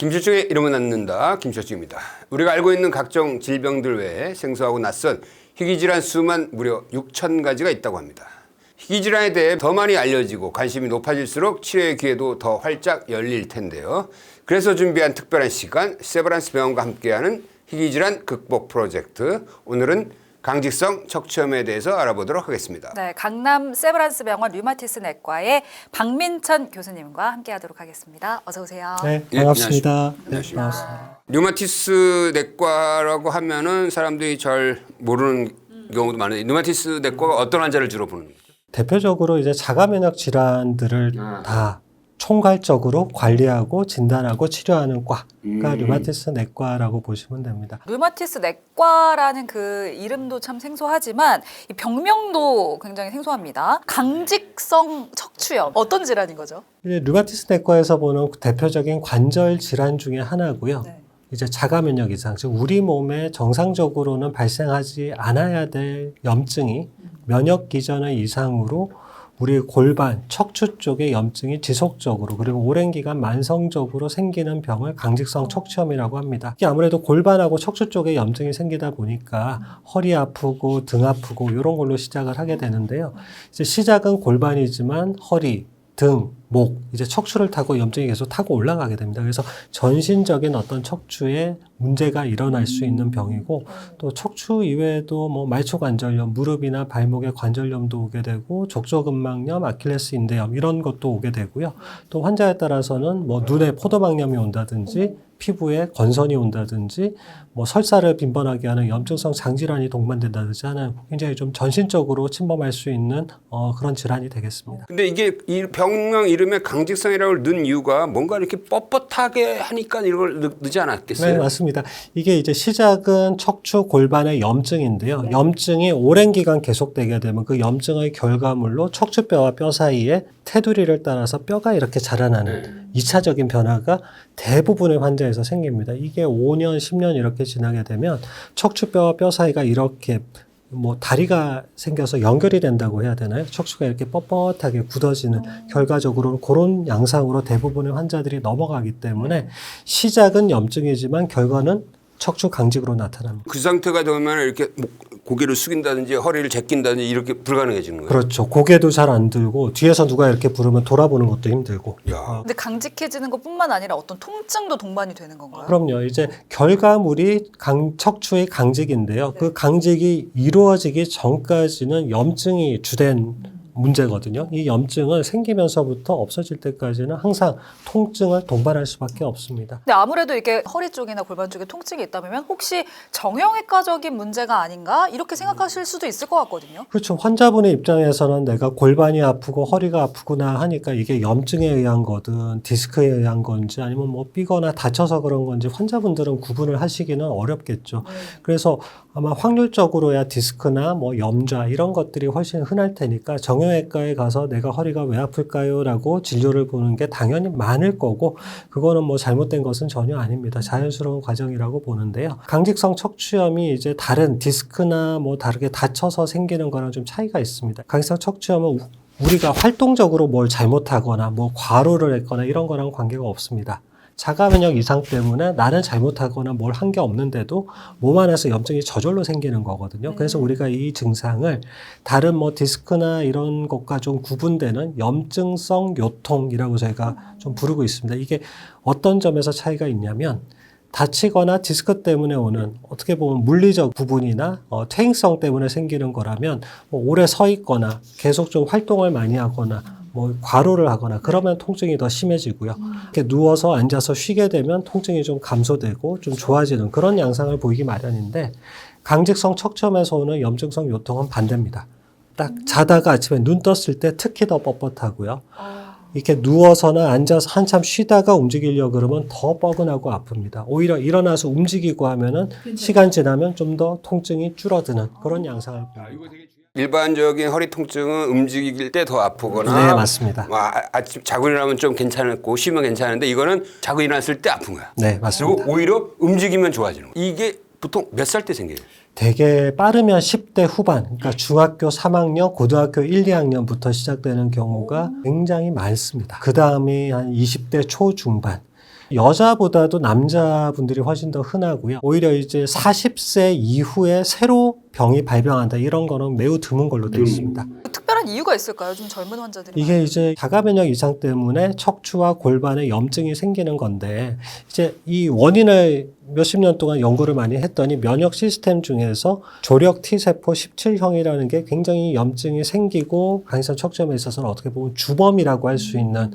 김철중의 이름은 낳는다. 김철중입니다. 우리가 알고 있는 각종 질병들 외에 생소하고 낯선 희귀질환 수만 무려 6,000가지가 있다고 합니다. 희귀질환에 대해 더 많이 알려지고 관심이 높아질수록 치료의 기회도 더 활짝 열릴 텐데요. 그래서 준비한 특별한 시간, 세브란스 병원과 함께하는 희귀질환 극복 프로젝트. 오늘은 강직성 척추염에 대해서 알아보도록 하겠습니다. 네, 강남 세브란스 병원 류마티스 내과의 박민천 교수님과 함께하도록 하겠습니다. 어서 오세요. 네, 반갑습니다. 안녕하십니까. 류마티스 내과라고 하면은 사람들이 잘 모르는 경우도 많은데 류마티스 내과가 어떤 환자를 주로 보는 거죠? 대표적으로 이제 자가 면역 질환들을 다 총괄적으로 관리하고 진단하고 치료하는 과가 류마티스 내과라고 보시면 됩니다. 류마티스 내과라는 그 이름도 참 생소하지만 이 병명도 굉장히 생소합니다. 강직성 척추염 어떤 질환인 거죠? 이제 류마티스 내과에서 보는 대표적인 관절 질환 중에 하나고요. 네. 이제 자가 면역 이상, 즉 우리 몸에 정상적으로는 발생하지 않아야 될 염증이 면역 기전의 이상으로 우리 골반, 척추 쪽의 염증이 지속적으로 그리고 오랜 기간 만성적으로 생기는 병을 강직성 척추염이라고 합니다. 이게 아무래도 골반하고 척추 쪽에 염증이 생기다 보니까 허리 아프고 등 아프고 이런 걸로 시작을 하게 되는데요. 이제 시작은 골반이지만 허리, 등, 목, 이제 척추를 타고 염증이 계속 타고 올라가게 됩니다. 그래서 전신적인 어떤 척추에 문제가 일어날 수 있는 병이고 또 척추 이외에도 뭐 말초관절염, 무릎이나 발목에 관절염도 오게 되고 족저근막염, 아킬레스 인대염 이런 것도 오게 되고요. 또 환자에 따라서는 뭐 눈에 포도막염이 온다든지 피부에 건선이 온다든지 뭐 설사를 빈번하게 하는 염증성 장질환이 동반된다든지 하는 굉장히 좀 전신적으로 침범할 수 있는 그런 질환이 되겠습니다. 근데 이게 이 병명 이름에 강직성이라고 넣은 이유가 뭔가 이렇게 뻣뻣하게 하니까 이걸 넣지 않았겠어요? 네, 맞습니다. 이게 이제 시작은 척추 골반의 염증인데요. 염증이 오랜 기간 계속되게 되면 그 염증의 결과물로 척추뼈와 뼈 사이에 테두리를 따라서 뼈가 이렇게 자라나는 2차적인 변화가 대부분의 환자에서 생깁니다. 이게 5년, 10년 이렇게 지나게 되면 척추뼈와 뼈 사이가 이렇게 뭐 다리가 생겨서 연결이 된다고 해야 되나요? 척추가 이렇게 뻣뻣하게 굳어지는 결과적으로는 그런 양상으로 대부분의 환자들이 넘어가기 때문에 시작은 염증이지만 결과는 척추 강직으로 나타납니다. 그 상태가 되면 이렇게 고개를 숙인다든지 허리를 제낀다든지 이렇게 불가능해지는 거예요? 그렇죠. 고개도 잘 안 들고 뒤에서 누가 이렇게 부르면 돌아보는 것도 힘들고. 근데 강직해지는 것뿐만 아니라 어떤 통증도 동반이 되는 건가요? 그럼요. 이제 결과물이 척추의 강직인데요. 그 강직이 이루어지기 전까지는 염증이 주된 문제거든요. 이 염증은 생기면서부터 없어질 때까지는 항상 통증을 동반할 수밖에 없습니다. 근데 아무래도 이게 허리 쪽이나 골반 쪽에 통증이 있다면 혹시 정형외과적인 문제가 아닌가 이렇게 생각하실 수도 있을 것 같거든요. 그렇죠. 환자분의 입장에서는 내가 골반이 아프고 허리가 아프구나 하니까 이게 염증에 의한 거든 디스크에 의한 건지 아니면 뭐 삐거나 다쳐서 그런 건지 환자분들은 구분을 하시기는 어렵겠죠. 그래서 아마 확률적으로야 디스크나 뭐 염좌 이런 것들이 훨씬 흔할 테니까 정형외과에 가서 내가 허리가 왜 아플까요? 라고 진료를 보는 게 당연히 많을 거고 그거는 뭐 잘못된 것은 전혀 아닙니다. 자연스러운 과정이라고 보는데요. 강직성 척추염이 이제 다른 디스크나 뭐 다르게 다쳐서 생기는 거랑 좀 차이가 있습니다. 강직성 척추염은 우리가 활동적으로 뭘 잘못하거나 뭐 과로를 했거나 이런 거랑 관계가 없습니다. 자가 면역 이상 때문에 나는 잘못하거나 뭘 한 게 없는데도 몸 안에서 염증이 저절로 생기는 거거든요. 그래서 우리가 이 증상을 다른 뭐 디스크나 이런 것과 좀 구분되는 염증성 요통이라고 저희가 좀 부르고 있습니다. 이게 어떤 점에서 차이가 있냐면 다치거나 디스크 때문에 오는 어떻게 보면 물리적 부분이나 퇴행성 때문에 생기는 거라면 뭐 오래 서 있거나 계속 좀 활동을 많이 하거나 뭐 과로를 하거나 그러면 통증이 더 심해지고요. 이렇게 누워서 앉아서 쉬게 되면 통증이 좀 감소되고 좀 좋아지는 그런 양상을 보이기 마련인데 강직성 척추염에서 오는 염증성 요통은 반대입니다. 딱 자다가 아침에 눈 떴을 때 특히 더 뻣뻣하고요. 이렇게 누워서나 앉아서 한참 쉬다가 움직이려고 그러면 더 뻐근하고 아픕니다. 오히려 일어나서 움직이고 하면은 시간 지나면 좀 더 통증이 줄어드는 그런 양상을 보입니다. 일반적인 허리 통증은 움직일 때 더 아프거나 네, 맞습니다. 아침 자고 일어나면 좀 괜찮고 쉬면 괜찮은데 이거는 자고 일어났을 때 아픈 거야. 네, 맞습니다. 그리고 오히려 움직이면 좋아지는 거야. 이게 보통 몇 살 때 생겨요? 되게 빠르면 10대 후반, 그러니까 중학교 3학년, 고등학교 1, 2학년부터 시작되는 경우가 굉장히 많습니다. 그 다음이 한 20대 초중반. 여자보다도 남자분들이 훨씬 더 흔하고요. 오히려 이제 40세 이후에 새로 병이 발병한다 이런 거는 매우 드문 걸로 되어 있습니다. 특별한 이유가 있을까요? 좀 젊은 환자들이 이게 이제 자가 면역 이상 때문에 척추와 골반에 염증이 생기는 건데 이제 이 원인을 몇십 년 동안 연구를 많이 했더니 면역 시스템 중에서 조력 T세포 17형이라는 게 굉장히 염증이 생기고 강인성 척추염에 있어서는 어떻게 보면 주범이라고 할 수 있는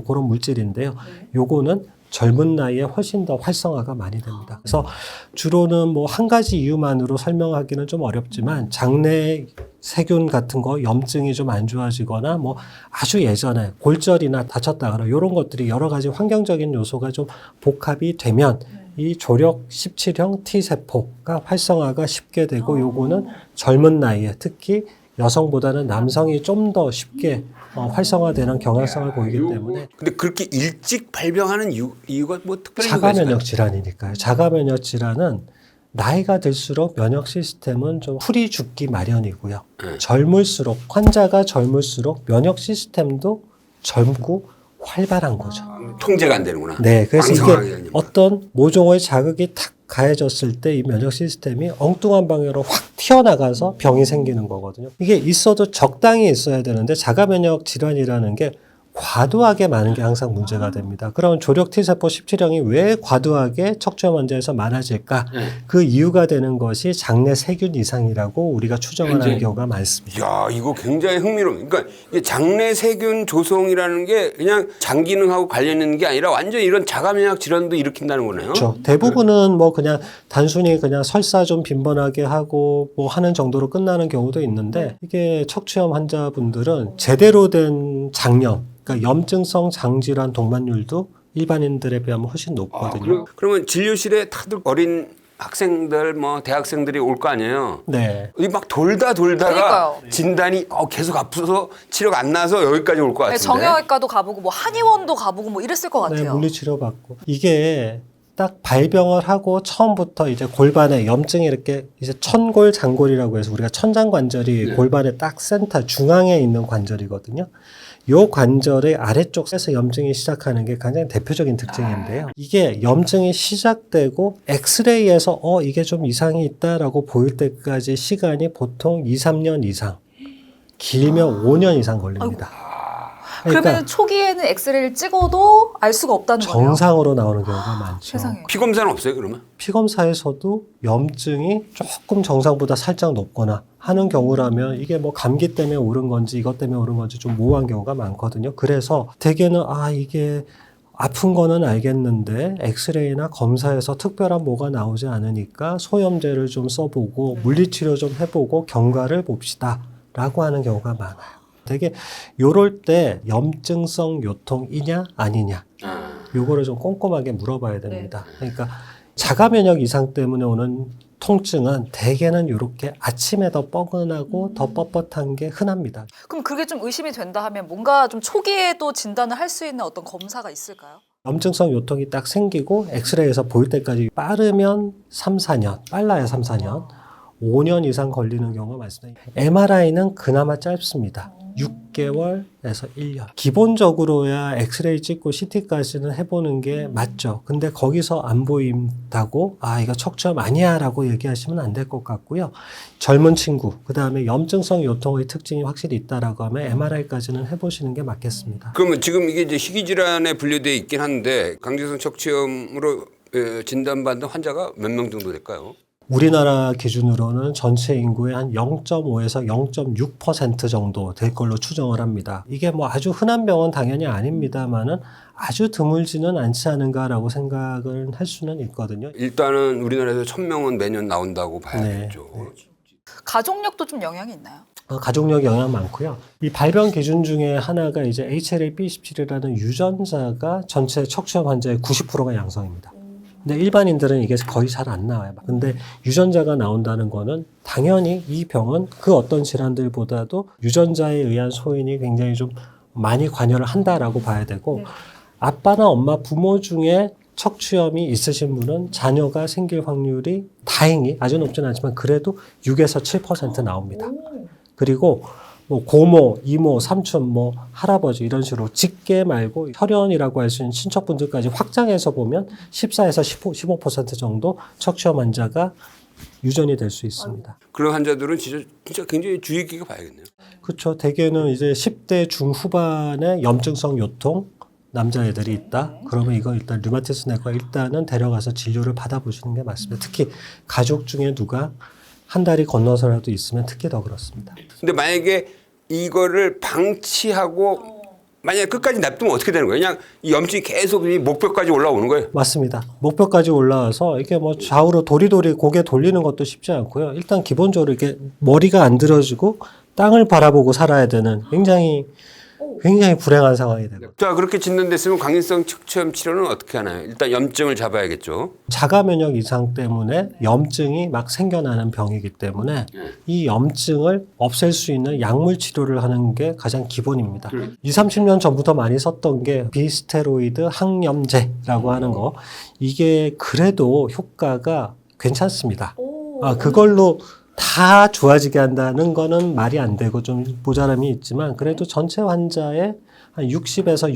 그런 물질인데요. 요거는 젊은 나이에 훨씬 더 활성화가 많이 됩니다. 그래서 주로는 뭐 한 가지 이유만으로 설명하기는 좀 어렵지만 장내 세균 같은 거 염증이 좀 안 좋아지거나 뭐 아주 예전에 골절이나 다쳤다거나 이런 것들이 여러 가지 환경적인 요소가 좀 복합이 되면 이 조력 17형 T세포가 활성화가 쉽게 되고 요거는 젊은 나이에 특히 여성보다는 남성이 좀 더 쉽게 활성화되는 경향성을 보이기 때문에. 근데 그렇게 일찍 발병하는 이유가 뭐 특별한 이유가 자가 있을까요? 면역 질환이니까요. 자가 면역 질환은 나이가 들수록 면역 시스템은 좀 풀이 죽기 마련이고요. 젊을수록 환자가 젊을수록 면역 시스템도 젊고 활발한 거죠. 통제가 안 되는구나. 네, 그래서 왕성하게 이게 되는구나. 어떤 모종의 자극이 탁 가해졌을 때 이 면역 시스템이 엉뚱한 방향으로 확 튀어나가서 병이 생기는 거거든요. 이게 있어도 적당히 있어야 되는데 자가 면역 질환이라는 게 과도하게 많은 게 항상 문제가 됩니다. 그럼 조력 T세포 17형이 왜 과도하게 척추염 환자에서 많아질까? 그 이유가 되는 것이 장내 세균 이상이라고 우리가 추정을 하는 경우가 많습니다. 야, 이거 굉장히 흥미로워. 그러니까 이게 장내 세균 조성이라는 게 그냥 장 기능하고 관련 있는 게 아니라 완전 이런 자가 면역 질환도 일으킨다는 거네요. 그렇죠. 대부분은 뭐 그냥 단순히 그냥 설사 좀 빈번하게 하고 뭐 하는 정도로 끝나는 경우도 있는데 이게 척추염 환자분들은 제대로 된 장염, 그러니까 염증성 장질환 동반율도 일반인들에 비하면 훨씬 높거든요. 그러면 진료실에 다들 어린 학생들, 뭐 대학생들이 올 거 아니에요. 네. 이 막 돌다가 그러니까요. 진단이 계속 아프서 치료가 안 나서 여기까지 올 것 네, 같은데. 정형외과도 가보고 뭐 한의원도 가보고 뭐 이랬을 것 네, 같아요. 물리치료 받고. 이게 딱 발병을 하고 처음부터 이제 골반에 염증이 이렇게 이제 천골 장골이라고 해서 우리가 천장관절이 골반의 딱 센터 중앙에 있는 관절이거든요. 요 관절의 아래쪽에서 염증이 시작하는 게 가장 대표적인 특징인데요. 이게 염증이 시작되고 엑스레이에서 이게 좀 이상이 있다라고 보일 때까지 시간이 보통 2, 3년 이상, 길면 5년 이상 걸립니다. 그러면 초기에는 엑스레이를 찍어도 알 수가 없다는 거예요. 정상으로 나오는 경우가 많죠. 세상에. 피 검사는 없어요, 그러면? 피검사에서도 염증이 조금 정상보다 살짝 높거나 하는 경우라면 이게 뭐 감기 때문에 오른 건지 이것 때문에 오른 건지 좀 모호한 경우가 많거든요. 그래서 대개는 이게 아픈 거는 알겠는데 엑스레이나 검사에서 특별한 뭐가 나오지 않으니까 소염제를 좀 써보고 물리치료 좀 해보고 경과를 봅시다 라고 하는 경우가 많아요. 되게 요럴 때 염증성 요통이냐 아니냐 요거를 좀 꼼꼼하게 물어봐야 됩니다. 그러니까 자가 면역 이상 때문에 오는 통증은 대개는 이렇게 아침에 더 뻐근하고 더 뻣뻣한 게 흔합니다. 그럼 그게 좀 의심이 된다 하면 뭔가 좀 초기에도 진단을 할 수 있는 어떤 검사가 있을까요? 염증성 요통이 딱 생기고 엑스레이에서 보일 때까지 빠르면 3, 4년, 빨라야 3, 4년, 5년 이상 걸리는 경우가 많습니다. MRI는 그나마 짧습니다. 6개월에서 1년. 기본적으로야 엑스레이 찍고 CT까지는 해보는 게 맞죠. 근데 거기서 안 보인다고 이거 척추염 아니야 라고 얘기하시면 안 될 것 같고요. 젊은 친구, 그 다음에 염증성 요통의 특징이 확실히 있다라고 하면 MRI까지는 해보시는 게 맞겠습니다. 그러면 지금 이게 이제 희귀질환에 분류되어 있긴 한데 강제성 척추염으로 진단받는 환자가 몇 명 정도 될까요? 우리나라 기준으로는 전체 인구의 한 0.5에서 0.6% 정도 될 걸로 추정을 합니다. 이게 뭐 아주 흔한 병은 당연히 아닙니다만은 아주 드물지는 않지 않은가라고 생각을 할 수는 있거든요. 일단은 우리나라에서 1000명은 매년 나온다고 봐야겠죠. 가족력도 좀 영향이 있나요? 가족력 영향 많고요. 이 발병 기준 중에 하나가 이제 HLA-B27이라는 유전자가 전체 척추염 환자의 90%가 양성입니다. 근데 일반인들은 이게 거의 잘 안 나와요. 근데 유전자가 나온다는 거는 당연히 이 병은 그 어떤 질환들보다도 유전자에 의한 소인이 굉장히 좀 많이 관여를 한다라고 봐야 되고 아빠나 엄마 부모 중에 척추염이 있으신 분은 자녀가 생길 확률이 다행히 아주 높지는 않지만 그래도 6에서 7% 나옵니다. 그리고 뭐 고모, 이모, 삼촌, 뭐 할아버지 이런 식으로 직계 말고 혈연이라고 할 수 있는 친척분들까지 확장해서 보면 14에서 15% 정도 척추염 환자가 유전이 될 수 있습니다. 그런 환자들은 진짜 굉장히 주의 깊게 봐야겠네요. 그렇죠. 대개는 이제 10대 중후반에 염증성 요통 남자애들이 있다. 그러면 이거 일단 류마티스 내과 일단은 데려가서 진료를 받아보시는 게 맞습니다. 특히 가족 중에 누가 한 달이 건너서라도 있으면 특히 더 그렇습니다. 근데 만약에 이거를 방치하고 만약에 끝까지 냅두면 어떻게 되는 거예요? 그냥 이 염증이 계속 이 목뼈까지 올라오는 거예요? 맞습니다. 목뼈까지 올라와서 이게 뭐 좌우로 도리도리 고개 돌리는 것도 쉽지 않고요. 일단 기본적으로 이렇게 머리가 안 들어지고 땅을 바라보고 살아야 되는 굉장히 불행한 상황이 되고. 자, 그렇게 진단됐으면 강인성 척추염 치료는 어떻게 하나요? 일단 염증을 잡아야겠죠. 자가 면역 이상 때문에 염증이 막 생겨나는 병이기 때문에 이 염증을 없앨 수 있는 약물 치료를 하는 게 가장 기본입니다. 20, 30년 전부터 많이 썼던 게 비스테로이드 항염제라고 하는 거. 이게 그래도 효과가 괜찮습니다. 그걸로 다 좋아지게 한다는 거는 말이 안 되고 좀 모자람이 있지만 그래도 전체 환자의 한 60에서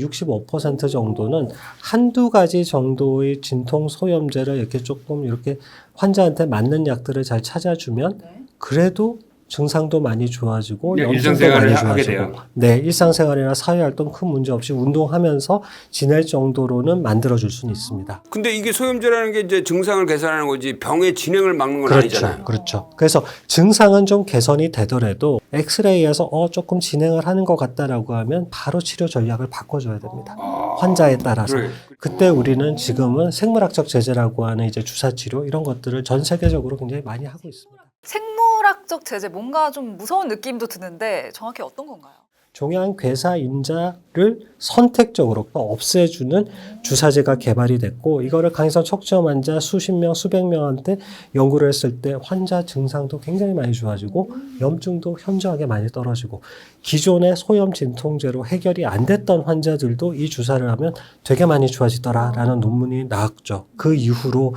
65% 정도는 한두 가지 정도의 진통 소염제를 이렇게 조금 이렇게 환자한테 맞는 약들을 잘 찾아주면 그래도 증상도 많이 좋아지고 염증도 많이 좋아지고 네, 일상생활이나 사회활동 큰 문제 없이 운동하면서 지낼 정도로는 만들어줄 수는 있습니다. 근데 이게 소염제라는 게 이제 증상을 개선하는 거지 병의 진행을 막는 건 아니잖아요. 그렇죠. 그래서 증상은 좀 개선이 되더라도 엑스레이에서 조금 진행을 하는 것 같다라고 하면 바로 치료 전략을 바꿔줘야 됩니다. 환자에 따라서. 그래. 그때 우리는 지금은 생물학적 제재라고 하는 이제 주사 치료 이런 것들을 전 세계적으로 굉장히 많이 하고 있습니다. 생물학적 제재 뭔가 좀 무서운 느낌도 드는데 정확히 어떤 건가요? 종양 괴사 인자를 선택적으로 없애주는 주사제가 개발이 됐고 이거를 강인성 척추염 환자 수십 명, 수백 명한테 연구를 했을 때 환자 증상도 굉장히 많이 좋아지고 염증도 현저하게 많이 떨어지고 기존의 소염 진통제로 해결이 안 됐던 환자들도 이 주사를 하면 되게 많이 좋아지더라라는 논문이 나왔죠. 그 이후로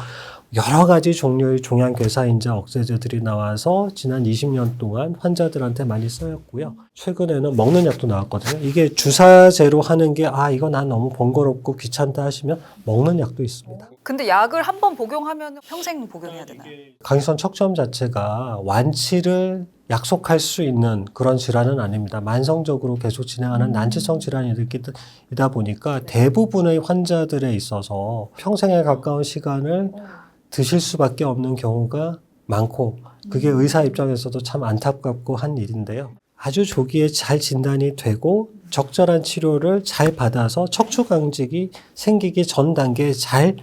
여러 가지 종류의 종양괴사인자 억제제들이 나와서 지난 20년 동안 환자들한테 많이 쓰였고요. 최근에는 먹는 약도 나왔거든요. 이게 주사제로 하는 게 이거 난 너무 번거롭고 귀찮다 하시면 먹는 약도 있습니다. 근데 약을 한 번 복용하면 평생 복용해야 되나요? 강인성 척추염 자체가 완치를 약속할 수 있는 그런 질환은 아닙니다. 만성적으로 계속 진행하는 난치성 질환이다 보니까 대부분의 환자들에 있어서 평생에 가까운 시간을 드실 수밖에 없는 경우가 많고 그게 의사 입장에서도 참 안타깝고 한 일인데요. 아주 조기에 잘 진단이 되고 적절한 치료를 잘 받아서 척추 강직이 생기기 전 단계에 잘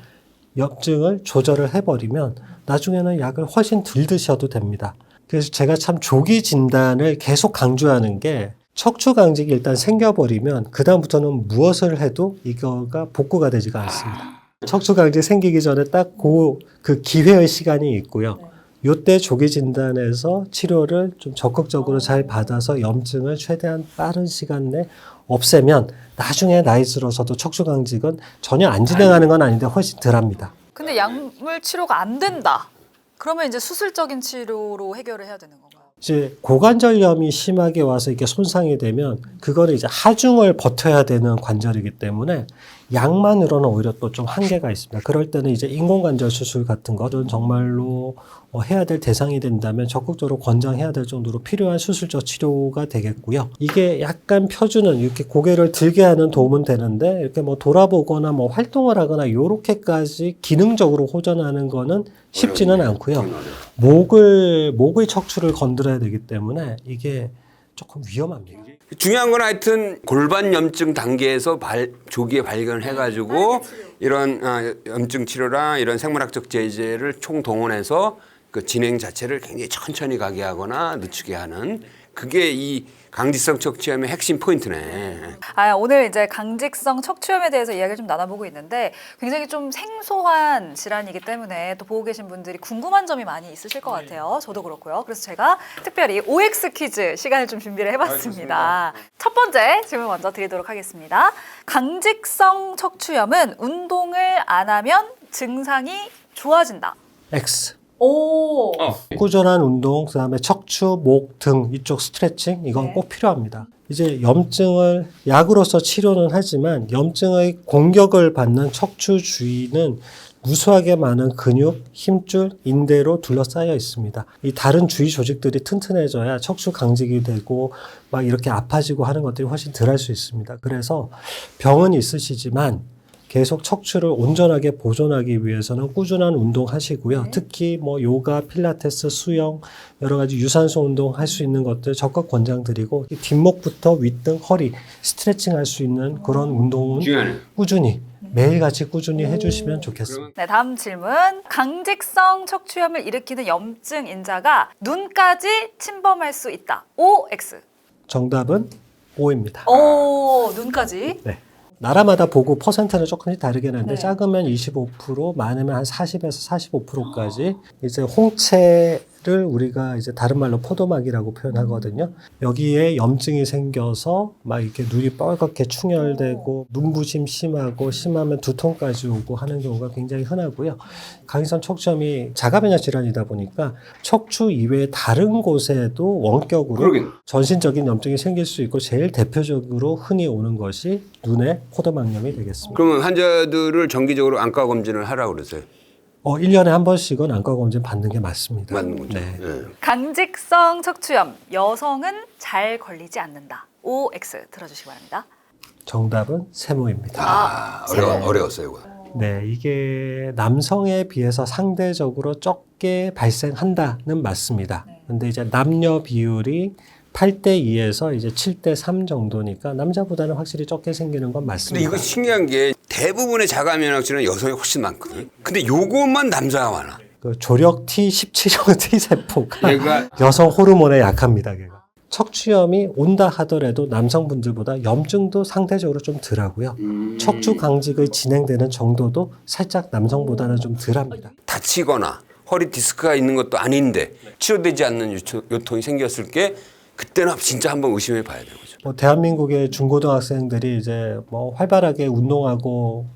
염증을 조절을 해버리면 나중에는 약을 훨씬 덜 드셔도 됩니다. 그래서 제가 참 조기 진단을 계속 강조하는 게 척추 강직이 일단 생겨버리면 그다음부터는 무엇을 해도 이거가 복구가 되지가 않습니다. 척추 강직 생기기 전에 딱 그 기회의 시간이 있고요. 요때 조기 진단에서 치료를 좀 적극적으로 잘 받아서 염증을 최대한 빠른 시간 내 없애면 나중에 나이 들어서도 척추 강직은 전혀 안 진행하는 건 아닌데 훨씬 덜합니다. 근데 약물 치료가 안 된다. 그러면 이제 수술적인 치료로 해결을 해야 되는 건가요? 이제 고관절염이 심하게 와서 이게 손상이 되면 그거를 이제 하중을 버텨야 되는 관절이기 때문에 약만으로는 오히려 또 좀 한계가 있습니다. 그럴 때는 이제 인공관절 수술 같은 거는 정말로 해야 될 대상이 된다면 적극적으로 권장해야 될 정도로 필요한 수술적 치료가 되겠고요. 이게 약간 펴주는 이렇게 고개를 들게 하는 도움은 되는데 이렇게 뭐 돌아보거나 뭐 활동을 하거나 요렇게까지 기능적으로 호전하는 거는 쉽지는 않고요. 목의 척추를 건드려야 되기 때문에 이게 조금 위험합니다. 중요한 건 하여튼 골반 염증 단계에서 조기에 발견을 해가지고 이런 염증 치료랑 이런 생물학적 제재를 총동원해서 그 진행 자체를 굉장히 천천히 가게 하거나 늦추게 하는 그게 이 강직성 척추염의 핵심 포인트네. 오늘 이제 강직성 척추염에 대해서 이야기를 좀 나눠보고 있는데 굉장히 좀 생소한 질환이기 때문에 또 보고 계신 분들이 궁금한 점이 많이 있으실 것 같아요. 저도 그렇고요. 그래서 제가 특별히 OX 퀴즈 시간을 좀 준비를 해봤습니다. 첫 번째 질문 먼저 드리도록 하겠습니다. 강직성 척추염은 운동을 안 하면 증상이 좋아진다. X. 오. 꾸준한 운동, 그다음에 척추, 목, 등 이쪽 스트레칭 이건 네. 꼭 필요합니다. 이제 염증을 약으로서 치료는 하지만 염증의 공격을 받는 척추 주위는 무수하게 많은 근육, 힘줄, 인대로 둘러싸여 있습니다. 이 다른 주위 조직들이 튼튼해져야 척추 강직이 되고 막 이렇게 아파지고 하는 것들이 훨씬 덜 할 수 있습니다. 그래서 병은 있으시지만 계속 척추를 온전하게 보존하기 위해서는 꾸준한 운동 하시고요. 네. 특히 뭐 요가, 필라테스, 수영, 여러 가지 유산소 운동 할 수 있는 것들 적극 권장드리고 이 뒷목부터 윗등, 허리 스트레칭 할 수 있는 그런 운동은 중요하네. 꾸준히 매일같이 꾸준히 해주시면 좋겠습니다. 네, 다음 질문. 강직성 척추염을 일으키는 염증 인자가 눈까지 침범할 수 있다. O, X. 정답은 O입니다. 오, 눈까지. 네. 나라마다 보고 퍼센트는 조금씩 다르긴 한데 네. 작으면 25%, 많으면 한 40에서 45%까지 이제 홍채를 우리가 이제 다른 말로 포도막이라고 표현하거든요. 여기에 염증이 생겨서 막 이렇게 눈이 빨갛게 충혈되고 눈부심 심하고 심하면 두통까지 오고 하는 경우가 굉장히 흔하고요. 강직성 척추염이 자가면역 질환이다 보니까 척추 이외의 다른 곳에도 원격으로 그러긴. 전신적인 염증이 생길 수 있고 제일 대표적으로 흔히 오는 것이 눈의 포도막염이 되겠습니다. 그러면 환자들을 정기적으로 안과 검진을 하라고 그러세요? 1년에 한 번씩은 안과 검진 받는 게 맞습니다. 맞는 거죠. 네. 예. 강직성 척추염. 여성은 잘 걸리지 않는다. O, X. 들어주시기 바랍니다. 정답은 세모입니다. 어려웠어요, 이거. 네, 이게 남성에 비해서 상대적으로 적게 발생한다는 맞습니다. 근데 이제 남녀 비율이 8대 2에서 이제 7대 3 정도니까 남자보다는 확실히 적게 생기는 건 근데 맞습니다. 이거 신기한 게 대부분의 자가면역질은 여성이 훨씬 많거든. 근데 요것만 남자가 많아. 그 조력 T17형 T세포가 얘가 여성 호르몬에 약합니다. 걔가. 척추염이 온다 하더라도 남성분들보다 염증도 상대적으로 좀 덜하고요. 척추 강직의 진행되는 정도도 살짝 남성보다는 좀 덜합니다. 다치거나 허리 디스크가 있는 것도 아닌데 치료되지 않는 요통이 생겼을 게 그때는 진짜 한번 의심해 봐야 되는 거죠. 뭐 대한민국의 중고등학생들이 이제 뭐 활발하게 운동하고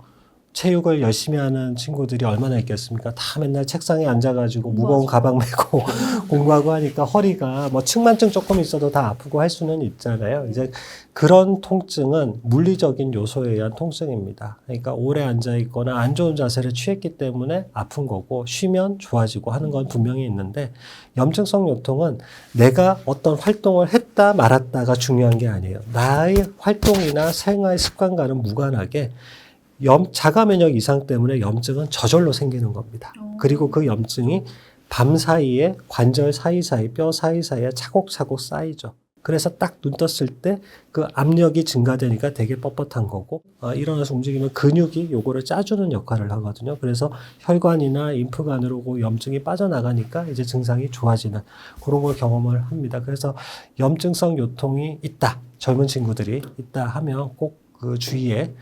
체육을 열심히 하는 친구들이 얼마나 있겠습니까? 다 맨날 책상에 앉아가지고 무거운 가방 메고 공부하고 하니까 허리가 뭐 측만증 조금 있어도 다 아프고 할 수는 있잖아요. 이제 그런 통증은 물리적인 요소에 의한 통증입니다. 그러니까 오래 앉아 있거나 안 좋은 자세를 취했기 때문에 아픈 거고 쉬면 좋아지고 하는 건 분명히 있는데 염증성 요통은 내가 어떤 활동을 했다 말았다가 중요한 게 아니에요. 나의 활동이나 생활 습관과는 무관하게 자가 면역 이상 때문에 염증은 저절로 생기는 겁니다. 그리고 그 염증이 밤 사이에 관절 사이사이, 뼈 사이사이에 차곡차곡 쌓이죠. 그래서 딱 눈 떴을 때 그 압력이 증가되니까 되게 뻣뻣한 거고 일어나서 움직이면 근육이 요거를 짜주는 역할을 하거든요. 그래서 혈관이나 임프관으로 그 염증이 빠져나가니까 이제 증상이 좋아지는 그런 걸 경험을 합니다. 그래서 염증성 요통이 있다, 젊은 친구들이 있다 하면 꼭 그 주위에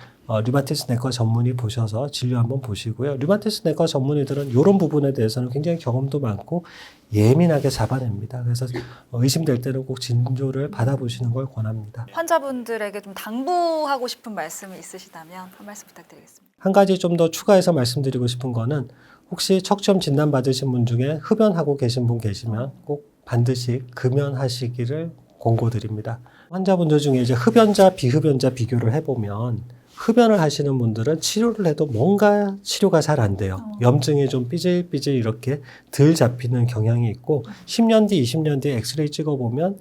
류마티스 내과 전문의 보셔서 진료 한번 보시고요. 류마티스 내과 전문의들은 이런 부분에 대해서는 굉장히 경험도 많고 예민하게 잡아냅니다. 그래서 의심될 때는 꼭 진료를 받아보시는 걸 권합니다. 환자분들에게 좀 당부하고 싶은 말씀이 있으시다면 한 말씀 부탁드리겠습니다. 한 가지 좀 더 추가해서 말씀드리고 싶은 거는 혹시 척추염 진단 받으신 분 중에 흡연하고 계신 분 계시면 꼭 반드시 금연하시기를 권고드립니다. 환자분들 중에 이제 흡연자, 비흡연자 비교를 해보면 흡연을 하시는 분들은 치료를 해도 뭔가 치료가 잘 안 돼요. 염증이 좀 삐질삐질 이렇게 덜 잡히는 경향이 있고 10년 뒤, 20년 뒤에 엑스레이 찍어보면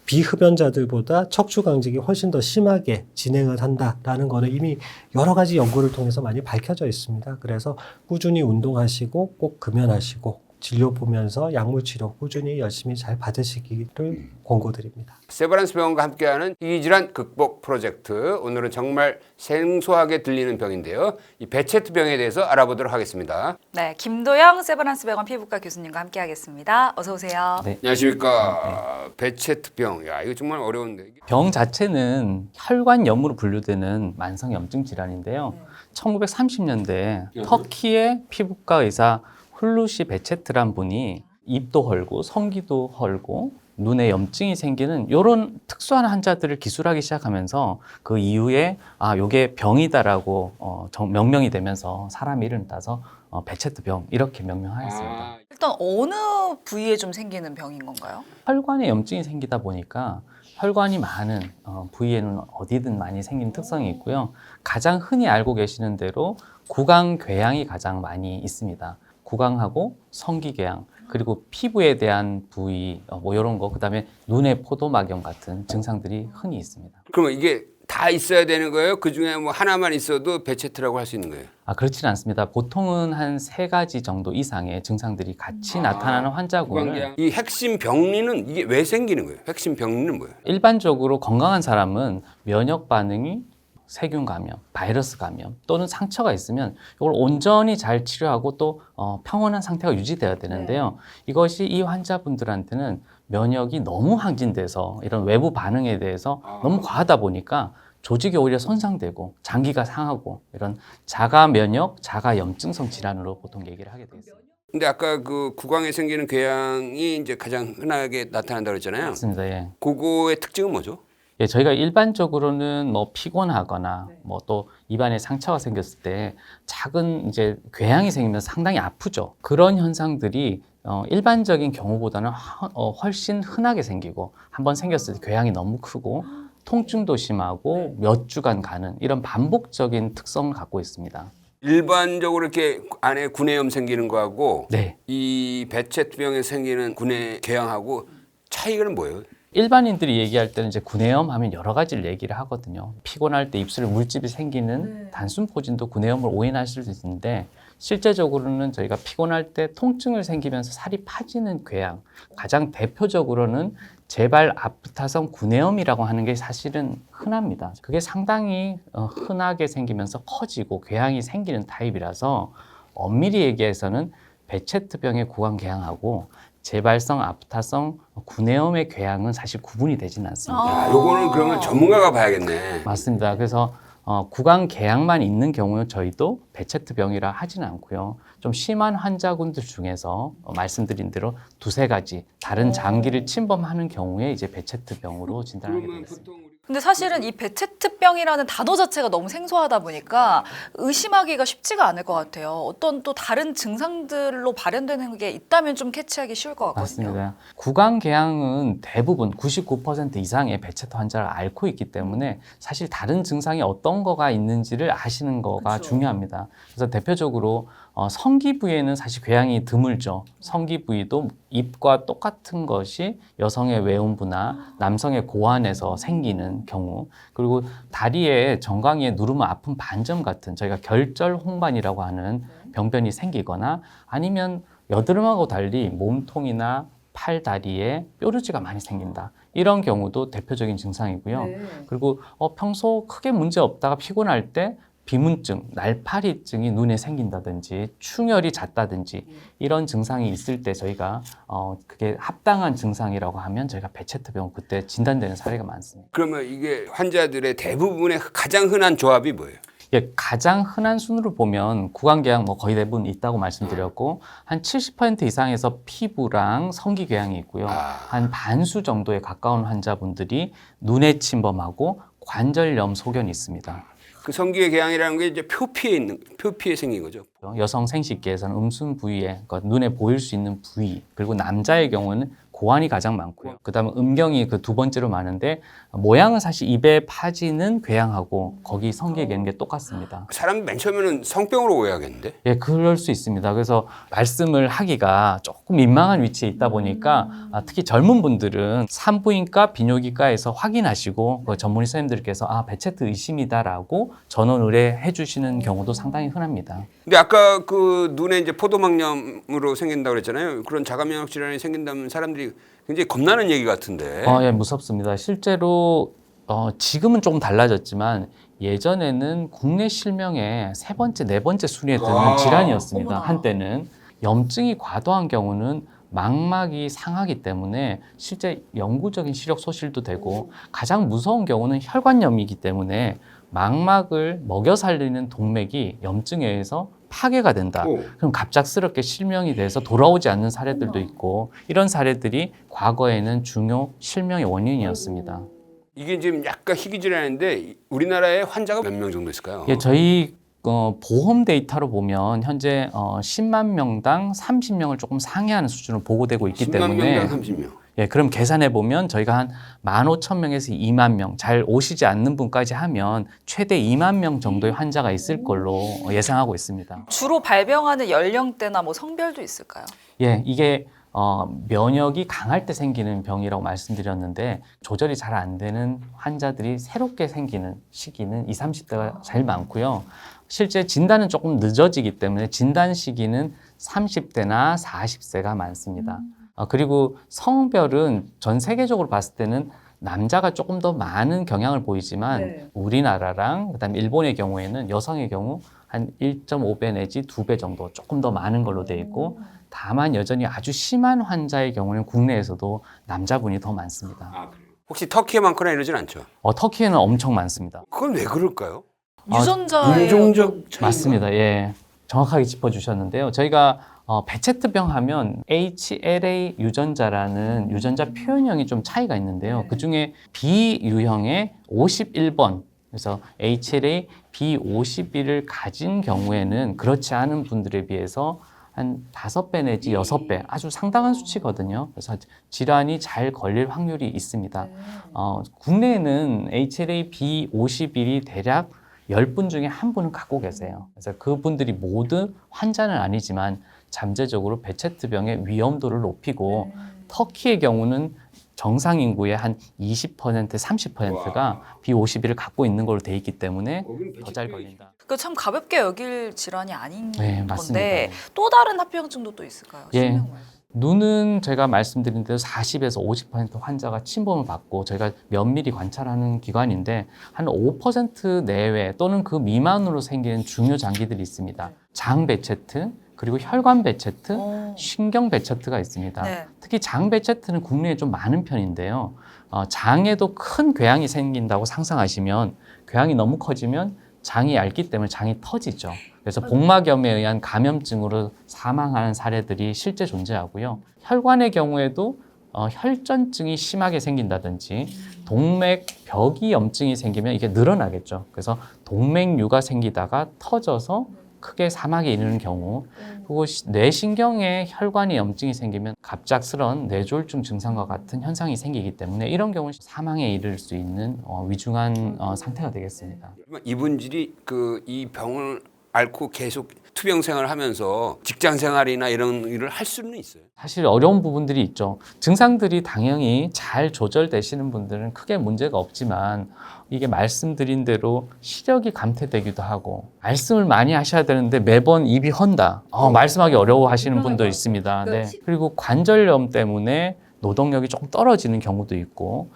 비흡연자들보다 척추 강직이 훨씬 더 심하게 진행을 한다라는 거는 이미 여러 가지 연구를 통해서 많이 밝혀져 있습니다. 그래서 꾸준히 운동하시고 꼭 금연하시고 진료 보면서 약물 치료 꾸준히 열심히 잘 받으시기를 권고드립니다. 세브란스 병원과 함께하는 희귀질환 극복 프로젝트. 오늘은 정말 생소하게 들리는 병인데요. 이 베체트 병에 대해서 알아보도록 하겠습니다. 네, 김도영 세브란스 병원 피부과 교수님과 함께하겠습니다. 어서 오세요. 네. 안녕하십니까. 베체트 병. 야, 이거 정말 어려운데. 병 자체는 혈관염으로 분류되는 만성 염증 질환인데요. 1930년대 터키의 피부과 의사 훌루시 베체트란 분이 입도 헐고 성기도 헐고 눈에 염증이 생기는 이런 특수한 환자들을 기술하기 시작하면서 그 이후에 요게 병이다라고 명명이 되면서 사람 이름을 따서 베체트 병 이렇게 명명하였습니다. 일단 어느 부위에 좀 생기는 병인 건가요? 혈관에 염증이 생기다 보니까 혈관이 많은 부위에는 어디든 많이 생기는 특성이 있고요. 가장 흔히 알고 계시는 대로 구강궤양이 가장 많이 있습니다. 구강하고 성기궤양, 그리고 피부에 대한 부위 뭐 이런 거, 그다음에 눈의 포도막염 같은 증상들이 흔히 있습니다. 그러면 이게 다 있어야 되는 거예요? 그 중에 뭐 하나만 있어도 배체트라고 할 수 있는 거예요? 그렇지는 않습니다. 보통은 한 3가지 정도 이상의 증상들이 같이 나타나는 환자군을 이 핵심 병리는 이게 왜 생기는 거예요? 핵심 병리는 뭐예요? 일반적으로 건강한 사람은 면역 반응이 세균 감염, 바이러스 감염 또는 상처가 있으면 이걸 온전히 잘 치료하고 또 평온한 상태가 유지돼야 되는데요. 이것이 이 환자분들한테는 면역이 너무 항진돼서 이런 외부 반응에 대해서 너무 과하다 보니까 조직이 오히려 손상되고 장기가 상하고 이런 자가 면역, 자가 염증성 질환으로 보통 얘기를 하게 되어 있습니다. 근데 아까 그 구강에 생기는 궤양이 이제 가장 흔하게 나타난다고 그랬잖아요. 맞습니다. 예. 그거의 특징은 뭐죠? 예, 저희가 일반적으로는 뭐 피곤하거나 뭐 또 입안에 상처가 생겼을 때 작은 이제 궤양이 생기면 상당히 아프죠. 그런 현상들이 일반적인 경우보다는 훨씬 흔하게 생기고 한번 생겼을 때 궤양이 너무 크고 통증도 심하고 몇 주간 가는 이런 반복적인 특성을 갖고 있습니다. 일반적으로 이렇게 안에 구내염 생기는 거하고 네. 이 배체투병에 생기는 구내 궤양하고 차이는 뭐예요? 일반인들이 얘기할 때는 이제 구내염 하면 여러 가지를 얘기를 하거든요. 피곤할 때 입술에 물집이 생기는 단순 포진도 구내염을 오인하실 수 있는데 실제적으로는 저희가 피곤할 때 통증을 생기면서 살이 파지는 궤양, 가장 대표적으로는 재발 아프타성 구내염이라고 하는 게 사실은 흔합니다. 그게 상당히 흔하게 생기면서 커지고 궤양이 생기는 타입이라서 엄밀히 얘기해서는 배체트병의 구강궤양하고 재발성 아프타성 구내염의 궤양은 사실 구분이 되지는 않습니다. 요거는 그러면 전문가가 봐야겠네. 맞습니다. 그래서 구강궤양만 있는 경우는 저희도 배체트병이라 하지는 않고요. 좀 심한 환자분들 중에서 말씀드린 대로 2-3가지 다른 장기를 침범하는 경우에 이제 배체트병으로 진단하게 그러면 되겠습니다. 보통 근데 사실은 이 배체트병이라는 단어 자체가 너무 생소하다 보니까 의심하기가 쉽지가 않을 것 같아요. 어떤 또 다른 증상들로 발현되는 게 있다면 좀 캐치하기 쉬울 것 같거든요. 맞습니다. 구강궤양은 대부분 99% 이상의 배체트 환자를 앓고 있기 때문에 사실 다른 증상이 어떤 거가 있는지를 아시는 거가 그쵸. 중요합니다. 그래서 대표적으로 성기 부위에는 사실 궤양이 드물죠. 성기 부위도 입과 똑같은 것이 여성의 외음부나 남성의 고환에서 생기는 경우, 그리고 다리에 정강이에 누르면 아픈 반점 같은 저희가 결절 홍반이라고 하는 병변이 생기거나 아니면 여드름하고 달리 몸통이나 팔, 다리에 뾰루지가 많이 생긴다. 이런 경우도 대표적인 증상이고요. 그리고 평소 크게 문제 없다가 피곤할 때 비문증, 날파리증이 눈에 생긴다든지 충혈이 잦다든지 이런 증상이 있을 때 저희가 그게 합당한 증상이라고 하면 저희가 배체트병 그때 진단되는 사례가 많습니다. 그러면 이게 환자들의 대부분의 가장 흔한 조합이 뭐예요? 예, 가장 흔한 순으로 보면 구강궤양 뭐 거의 대부분 있다고 말씀드렸고 한 70% 이상에서 피부랑 성기궤양이 있고요. 한 반수 정도에 가까운 환자분들이 눈에 침범하고 관절염 소견이 있습니다. 그 성기의 궤양이라는 게 이제 표피에 생긴 거죠. 여성 생식기에서는 음순 부위에 그러니까 눈에 보일 수 있는 부위, 그리고 남자의 경우는 고환이 가장 많고요. 그다음에 음경이 그 2번째로 많은데 모양은 사실 입에 파지는 궤양하고 거기 성기에 계는 게 똑같습니다. 사람 맨 처음에는 성병으로 오해하겠는데? 예, 그럴 수 있습니다. 그래서 말씀을 하기가 조금 민망한 위치에 있다 보니까 특히 젊은 분들은 산부인과 비뇨기과에서 확인하시고 그 전문의 선생님들께서 배체트 의심이다라고 전원 의뢰해 주시는 경우도 상당히 흔합니다. 근데 아까 그 눈에 이제 포도막염으로 생긴다고 그랬잖아요. 그런 자가면역 질환이 생긴다면 사람들이 굉장히 겁나는 얘기 같은데. 예, 무섭습니다. 실제로 지금은 조금 달라졌지만 예전에는 국내 실명의 3번째, 4번째 순위에 드는 질환이었습니다. 어머나. 한때는 염증이 과도한 경우는 망막이 상하기 때문에 실제 영구적인 시력 소실도 되고 가장 무서운 경우는 혈관염이기 때문에 망막을 먹여 살리는 동맥이 염증에 의해서 파괴가 된다. 그럼 갑작스럽게 실명이 돼서 돌아오지 않는 사례들도 있고 이런 사례들이 과거에는 중요 실명의 원인이었습니다. 이게 지금 약간 희귀질환인데 우리나라에 환자가 몇 명 정도 있을까요? 예, 저희 보험 데이터로 보면 현재 10만 명당 30명을 조금 상회하는 수준으로 보고되고 있기 10만 때문에 명당 30명. 예, 그럼 계산해 보면 저희가 한 15,000명에서 2만 명, 잘 오시지 않는 분까지 하면 최대 2만 명 정도의 환자가 있을 걸로 예상하고 있습니다. 주로 발병하는 연령대나 뭐 성별도 있을까요? 예, 이게 면역이 강할 때 생기는 병이라고 말씀드렸는데 조절이 잘 안 되는 환자들이 새롭게 생기는 시기는 20, 30대가 제일 많고요. 실제 진단은 조금 늦어지기 때문에 진단 시기는 30대나 40세가 많습니다. 그리고 성별은 전 세계적으로 봤을 때는 남자가 조금 더 많은 경향을 보이지만 네. 우리나라랑 그다음에 일본의 경우에는 여성의 경우 한 1.5배 내지 2배 정도 조금 더 많은 걸로 돼 있고 다만 여전히 아주 심한 환자의 경우는 국내에서도 남자분이 더 많습니다. 혹시 터키에 많거나 이러진 않죠? 터키에는 엄청 많습니다. 그건 왜 그럴까요? 유전자의 인종적 차이가? 맞습니다. 예, 정확하게 짚어주셨는데요. 저희가 베체트병 하면 HLA 유전자라는 유전자 표현형이 좀 차이가 있는데요. 그 중에 B유형의 51번, 그래서 HLA B51을 가진 경우에는 그렇지 않은 분들에 비해서 한 5배 내지 6배 아주 상당한 수치거든요. 그래서 질환이 잘 걸릴 확률이 있습니다. 국내에는 HLA B51이 대략 10분 중에 한 분은 갖고 계세요. 그래서 그분들이 모두 환자는 아니지만 잠재적으로 베체트병의 위험도를 높이고 터키의 경우는 정상 인구의 한 20%, 30%가 B51을 갖고 있는 걸로 돼 있기 때문에 더 잘 걸린다. 그 참 가볍게 여길 질환이 아닌 네, 맞습니다. 건데 또 다른 합병증도 또 있을까요? 예. 신경 말고. 눈은 제가 말씀드린 대로 40에서 50% 환자가 침범을 받고 저희가 면밀히 관찰하는 기관인데 한 5% 내외 또는 그 미만으로 생기는 중요 장기들이 있습니다. 장 베체트, 그리고 혈관 베체트, 신경 베체트가 있습니다. 네. 특히 장 베체트는 국내에 좀 많은 편인데요. 장에도 큰 궤양이 생긴다고 상상하시면 궤양이 너무 커지면 장이 얇기 때문에 장이 터지죠. 그래서 복막염에 의한 감염증으로 사망하는 사례들이 실제 존재하고요. 혈관의 경우에도 혈전증이 심하게 생긴다든지 동맥벽이 염증이 생기면 이게 늘어나겠죠. 그래서 동맥류가 생기다가 터져서 크게 사망에 이르는 경우, 그리고 뇌신경에 혈관에 염증이 생기면 갑작스런 뇌졸중 증상과 같은 현상이 생기기 때문에 이런 경우는 사망에 이를 수 있는 위중한 상태가 되겠습니다. 이분들이 이 병을 앓고 계속 투병 생활을 하면서 직장 생활이나 이런 일을 할 수는 있어요. 사실 어려운 부분들이 있죠. 증상들이 당연히 잘 조절되시는 분들은 크게 문제가 없지만 이게 말씀드린 대로 시력이 감퇴되기도 하고 말씀을 많이 하셔야 되는데 매번 입이 헌다. 말씀하기 어려워하시는 분도 있습니다. 네. 그리고 관절염 때문에 노동력이 조금 떨어지는 경우도 있고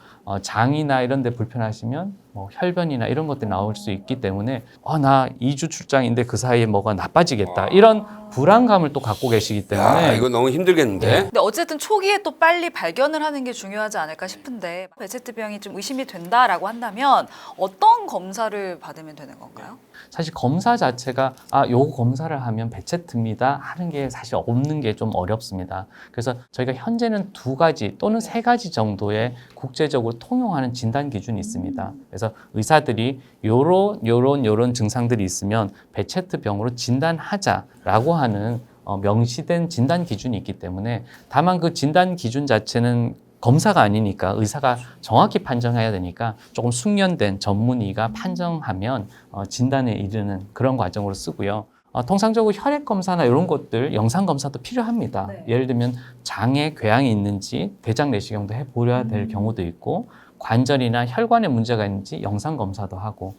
장이나 이런 데 불편하시면 혈변이나 이런 것들이 나올 수 있기 때문에 나 2주 출장인데 그 사이에 뭐가 나빠지겠다. 이런 불안감을 또 갖고 계시기 때문에 이거 너무 힘들겠는데? 근데 어쨌든 초기에 또 빨리 발견을 하는 게 중요하지 않을까 싶은데 베체트병이 좀 의심이 된다라고 한다면 어떤 검사를 받으면 되는 건가요? 사실 검사 자체가 요 검사를 하면 베체트입니다 하는 게 사실 없는 게 좀 어렵습니다. 그래서 저희가 현재는 2가지 또는 3가지 정도의 국제적으로 통용하는 진단 기준이 있습니다. 그래서 의사들이 요런 증상들이 있으면 베체트병으로 진단하자라고 하는 명시된 진단 기준이 있기 때문에 다만 그 진단 기준 자체는 검사가 아니니까 의사가 정확히 판정해야 되니까 조금 숙련된 전문의가 판정하면 진단에 이르는 그런 과정으로 쓰고요. 통상적으로 혈액 검사나 이런 것들 영상 검사도 필요합니다. 네. 예를 들면 장에 궤양이 있는지 대장 내시경도 해보려야 될 경우도 있고 관절이나 혈관에 문제가 있는지 영상 검사도 하고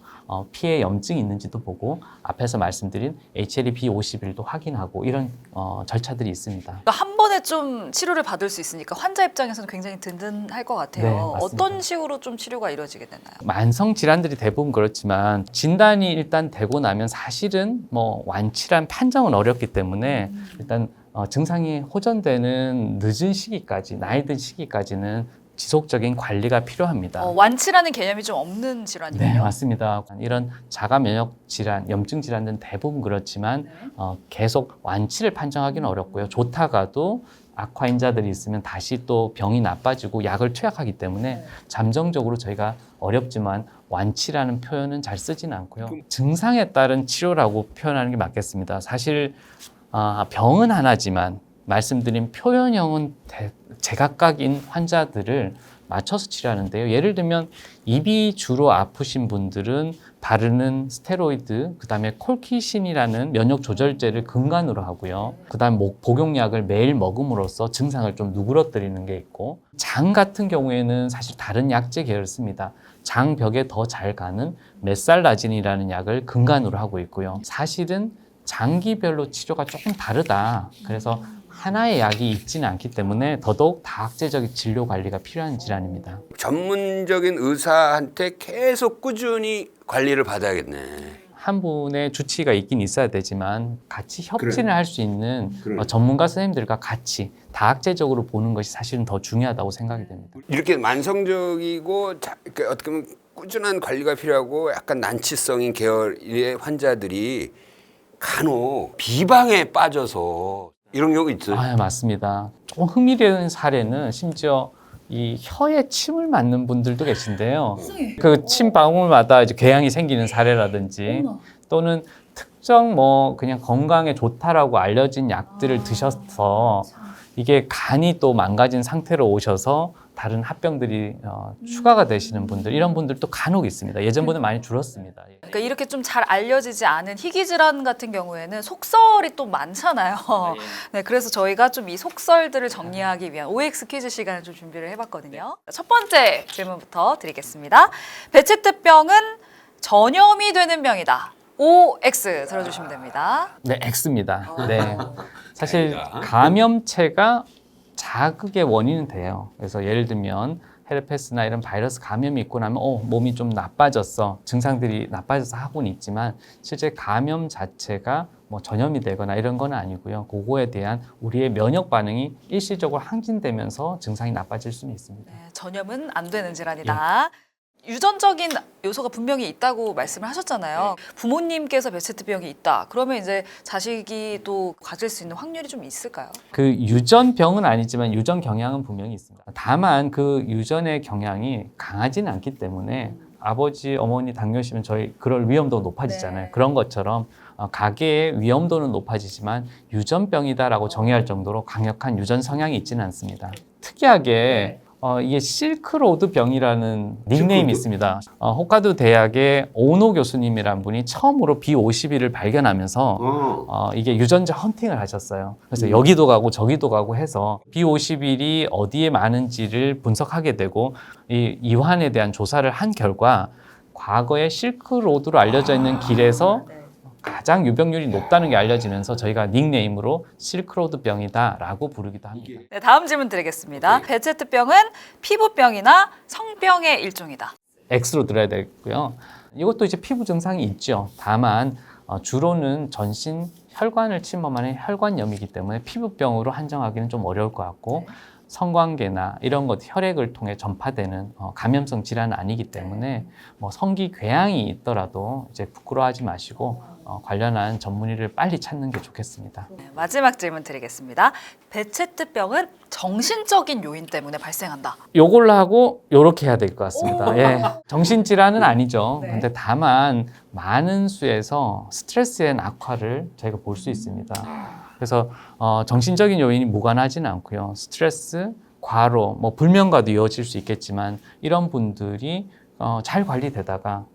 피에 염증이 있는지도 보고 앞에서 말씀드린 HLA-B51도 확인하고 이런 절차들이 있습니다. 그러니까 한 번에 좀 치료를 받을 수 있으니까 환자 입장에서는 굉장히 든든할 것 같아요. 네, 맞습니다. 어떤 식으로 좀 치료가 이루어지게 되나요? 만성 질환들이 대부분 그렇지만 진단이 일단 되고 나면 사실은 완치란 판정은 어렵기 때문에 일단 증상이 호전되는 늦은 시기까지 나이 든 시기까지는 지속적인 관리가 필요합니다. 완치라는 개념이 좀 없는 질환이군요. 네, 맞습니다. 이런 자가 면역 질환, 염증 질환들은 대부분 그렇지만 계속 완치를 판정하기는 어렵고요. 좋다가도 악화인자들이 있으면 다시 또 병이 나빠지고 약을 투약하기 때문에 잠정적으로 저희가 어렵지만 완치라는 표현은 잘 쓰지는 않고요. 증상에 따른 치료라고 표현하는 게 맞겠습니다. 사실 병은 하나지만 말씀드린 표현형은 제각각인 환자들을 맞춰서 치료하는데요. 예를 들면 입이 주로 아프신 분들은 바르는 스테로이드, 그다음에 콜키신이라는 면역 조절제를 근간으로 하고요. 그다음 복용약을 매일 먹음으로써 증상을 좀 누그러뜨리는 게 있고, 장 같은 경우에는 사실 다른 약제 계열을 씁니다. 장벽에 더 잘 가는 메살라진이라는 약을 근간으로 하고 있고요. 사실은 장기별로 치료가 조금 다르다. 그래서 하나의 약이 있지는 않기 때문에 더더욱 다학제적인 진료 관리가 필요한 질환입니다. 전문적인 의사한테 계속 꾸준히 관리를 받아야겠네. 한 분의 주치의가 있긴 있어야 되지만 같이 협진을 할 수 있는 그래. 전문가 선생님들과 같이 다학제적으로 보는 것이 사실은 더 중요하다고 생각이 됩니다. 이렇게 만성적이고 그러니까 어떻게 보면 꾸준한 관리가 필요하고 약간 난치성인 계열의 환자들이 간혹 비방에 빠져서 이런 경우 있어요. 맞습니다. 조금 흥미로운 사례는 심지어 이 혀에 침을 맞는 분들도 계신데요. 그 침 방울마다 이제 궤양이 생기는 사례라든지 또는 특정 그냥 건강에 좋다라고 알려진 약들을 드셔서 이게 간이 또 망가진 상태로 오셔서 다른 합병들이 추가가 되시는 분들, 이런 분들도 간혹 있습니다. 예전보다 많이 줄었습니다. 그러니까 이렇게 좀 잘 알려지지 않은 희귀 질환 같은 경우에는 속설이 또 많잖아요. 네, 그래서 저희가 좀 이 속설들을 정리하기 위한 OX 퀴즈 시간을 좀 준비를 해봤거든요. 첫 번째 질문부터 드리겠습니다. 베체트병은 전염이 되는 병이다. OX 들어주시면 됩니다. 네, X입니다. 네. 사실 감염체가 자극의 원인은 돼요. 그래서 예를 들면 헤르페스나 이런 바이러스 감염이 있고 나면 몸이 좀 나빠졌어, 증상들이 나빠져서 하고는 있지만 실제 감염 자체가 전염이 되거나 이런 건 아니고요. 그거에 대한 우리의 면역 반응이 일시적으로 항진되면서 증상이 나빠질 수는 있습니다. 네, 전염은 안 되는 질환이다. 유전적인 요소가 분명히 있다고 말씀을 하셨잖아요. 부모님께서 베체트병이 있다. 그러면 이제 자식이 또 가질 수 있는 확률이 좀 있을까요? 그 유전병은 아니지만 유전 경향은 분명히 있습니다. 다만 그 유전의 경향이 강하지는 않기 때문에 아버지, 어머니 당뇨시면 저희 그럴 위험도가 높아지잖아요. 네. 그런 것처럼 가계의 위험도는 높아지지만 유전병이다라고 정의할 정도로 강력한 유전 성향이 있지는 않습니다. 특이하게 이게 실크로드 병이라는 닉네임이 있습니다. 홋카이도 대학의 오노 교수님이란 분이 처음으로 B51을 발견하면서 이게 유전자 헌팅을 하셨어요. 그래서 여기도 가고 저기도 가고 해서 B51이 어디에 많은지를 분석하게 되고 이 이환에 대한 조사를 한 결과 과거에 실크로드로 알려져 있는 길에서 가장 유병률이 높다는 게 알려지면서 저희가 닉네임으로 실크로드 병이다라고 부르기도 합니다. 네, 다음 질문 드리겠습니다. 베체트병은 피부병이나 성병의 일종이다. X로 들어야 되고요. 이것도 이제 피부 증상이 있죠. 다만 주로는 전신 혈관을 침범하는 혈관염이기 때문에 피부병으로 한정하기는 좀 어려울 것 같고 성관계나 이런 것 혈액을 통해 전파되는 감염성 질환은 아니기 때문에 성기 궤양이 있더라도 이제 부끄러워하지 마시고 관련한 전문의를 빨리 찾는 게 좋겠습니다. 네, 마지막 질문 드리겠습니다. 베체트병은 정신적인 요인 때문에 발생한다. 요걸로 하고 요렇게 해야 될 것 같습니다. 예. 정신질환은 아니죠. 네. 근데 다만 많은 수에서 스트레스의 악화를 저희가 볼 수 있습니다. 그래서 정신적인 요인이 무관하지는 않고요. 스트레스, 과로, 불면과도 이어질 수 있겠지만 이런 분들이 잘 관리되다가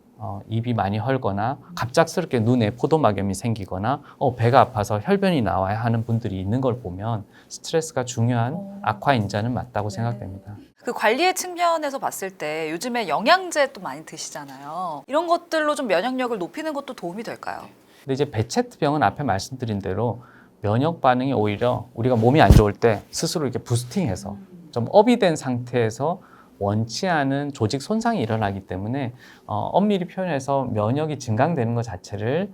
입이 많이 헐거나 갑작스럽게 눈에 포도막염이 생기거나 배가 아파서 혈변이 나와야 하는 분들이 있는 걸 보면 스트레스가 중요한 악화 인자는 맞다고 생각됩니다. 그 관리의 측면에서 봤을 때 요즘에 영양제 또 많이 드시잖아요. 이런 것들로 좀 면역력을 높이는 것도 도움이 될까요? 근데 이제 베체트병은 앞에 말씀드린 대로 면역 반응이 오히려 우리가 몸이 안 좋을 때 스스로 이렇게 부스팅해서 좀 업이 된 상태에서 원치 않은 조직 손상이 일어나기 때문에 엄밀히 표현해서 면역이 증강되는 것 자체를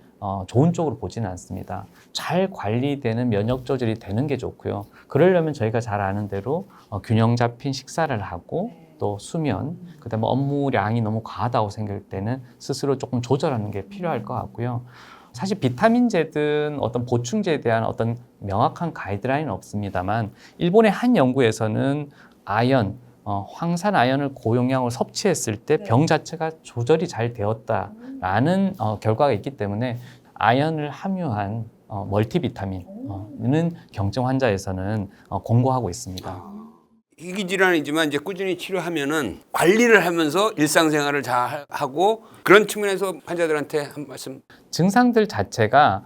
좋은 쪽으로 보지는 않습니다. 잘 관리되는 면역 조절이 되는 게 좋고요. 그러려면 저희가 잘 아는 대로 균형 잡힌 식사를 하고 또 수면, 그다음에 업무량이 너무 과하다고 생각할 때는 스스로 조금 조절하는 게 필요할 것 같고요. 사실 비타민제든 어떤 보충제에 대한 어떤 명확한 가이드라인은 없습니다만 일본의 한 연구에서는 아연, 황산 아연을 고용량으로 섭취했을 때 병 자체가 조절이 잘 되었다라는 결과가 있기 때문에 아연을 함유한 멀티비타민은 경증 환자에서는 권고하고 있습니다. 희귀 질환이지만 이제 꾸준히 치료하면은 관리를 하면서 일상생활을 잘 하고 그런 측면에서 환자들한테 한 말씀. 증상들 자체가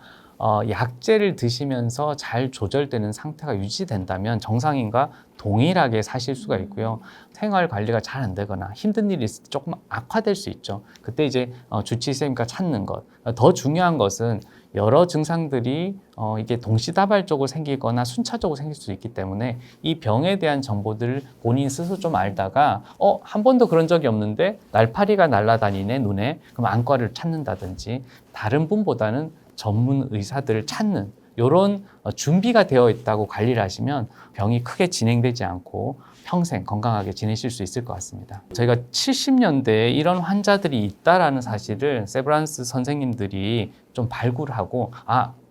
약제를 드시면서 잘 조절되는 상태가 유지된다면 정상인과 동일하게 사실 수가 있고요. 생활 관리가 잘 안 되거나 힘든 일이 있을 때 조금 악화될 수 있죠. 그때 이제 주치의가 찾는 것. 더 중요한 것은 여러 증상들이 이게 동시다발적으로 생기거나 순차적으로 생길 수 있기 때문에 이 병에 대한 정보들을 본인 스스로 좀 알다가 한 번도 그런 적이 없는데 날파리가 날아다니네 눈에, 그럼 안과를 찾는다든지 다른 분보다는 전문 의사들을 찾는 이런 준비가 되어 있다고 관리를 하시면 병이 크게 진행되지 않고 평생 건강하게 지내실 수 있을 것 같습니다. 저희가 70년대에 이런 환자들이 있다라는 사실을 세브란스 선생님들이 좀 발굴하고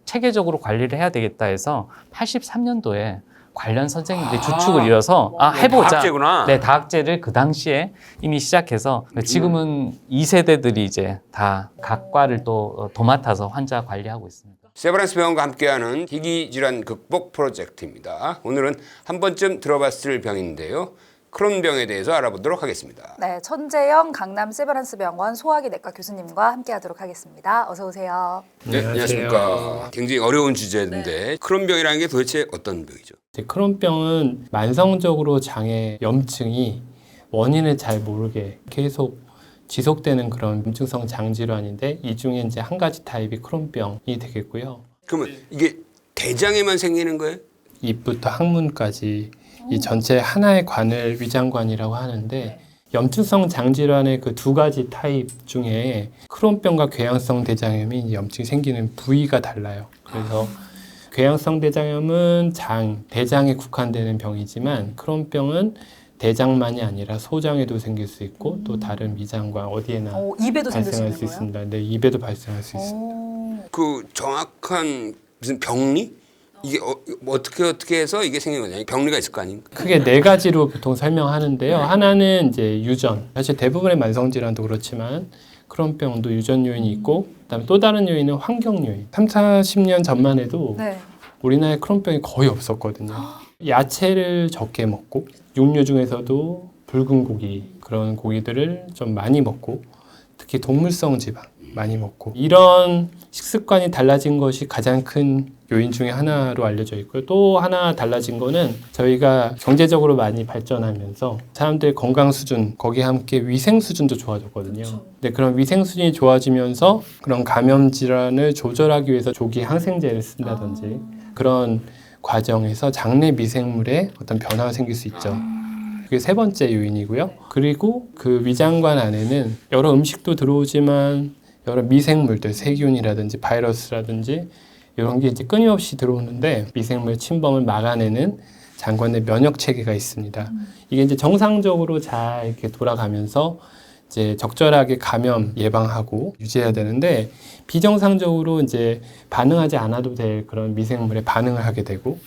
체계적으로 관리를 해야 되겠다 해서 83년도에 관련 선생님들이 주축을 이뤄서 해보자. 다학제구나. 네, 다학제를 그 당시에 이미 시작해서 지금은 2세대들이 이제 다 각 과를 또 도맡아서 환자 관리하고 있습니다. 세브란스 병원과 함께하는 희귀 질환 극복 프로젝트입니다. 오늘은 한 번쯤 들어봤을 병인데요. 크론병에 대해서 알아보도록 하겠습니다. 네, 천재영 강남 세브란스 병원 소화기 내과 교수님과 함께하도록 하겠습니다. 어서 오세요. 네, 안녕하십니까. 굉장히 어려운 주제인데 크론병이라는 게 도대체 어떤 병이죠? 크론병은 만성적으로 장의 염증이 원인을 잘 모르게 계속 지속되는 그런 염증성 장질환인데 이 중에 이제 한 가지 타입이 크론병이 되겠고요. 그러면 이게 대장에만 생기는 거예요? 입부터 항문까지 이 전체 하나의 관을 위장관이라고 하는데 염증성 장질환의 그 두 가지 타입 중에 크론병과 궤양성 대장염이 염증이 생기는 부위가 달라요. 그래서 궤양성 대장염은 대장에 국한되는 병이지만 크론병은 대장만이 아니라 소장에도 생길 수 있고 또 다른 미장관 어디에나 입에도 생길 수 발생할 있는 수 거예요? 있습니다. 네, 입에도 발생할 수 있습니다. 그 정확한 무슨 병리? 이게 어떻게 해서 이게 생긴 거냐? 병리가 있을 거 아닌가? 크게 네 가지로 보통 설명하는데요. 하나는 이제 유전. 사실 대부분의 만성 질환도 그렇지만 크론병도 유전 요인이 있고 그다음에 또 다른 요인은 환경 요인. 30-40년 전만 해도 네. 우리나라에 크론병이 거의 없었거든요. 야채를 적게 먹고 육류 중에서도 붉은 고기 그런 고기들을 좀 많이 먹고 특히 동물성 지방 많이 먹고 이런 식습관이 달라진 것이 가장 큰 요인 중에 하나로 알려져 있고요. 또 하나 달라진 거는 저희가 경제적으로 많이 발전하면서 사람들의 건강 수준 거기에 함께 위생 수준도 좋아졌거든요. 근데 그런 위생 수준이 좋아지면서 그런 감염 질환을 조절하기 위해서 조기 항생제를 쓴다든지 그런 과정에서 장내 미생물에 어떤 변화가 생길 수 있죠. 그게 세 번째 요인이고요. 그리고 그 위장관 안에는 여러 음식도 들어오지만 여러 미생물들, 세균이라든지 바이러스라든지 이런 게 이제 끊임없이 들어오는데 미생물 침범을 막아내는 장관 내 면역 체계가 있습니다. 이게 이제 정상적으로 잘 이렇게 돌아가면서 이제 적절하게 감염 예방하고 유지해야 되는데 비정상적으로 이제 반응하지 않아도 될 그런 미생물에 반응을 하게 되고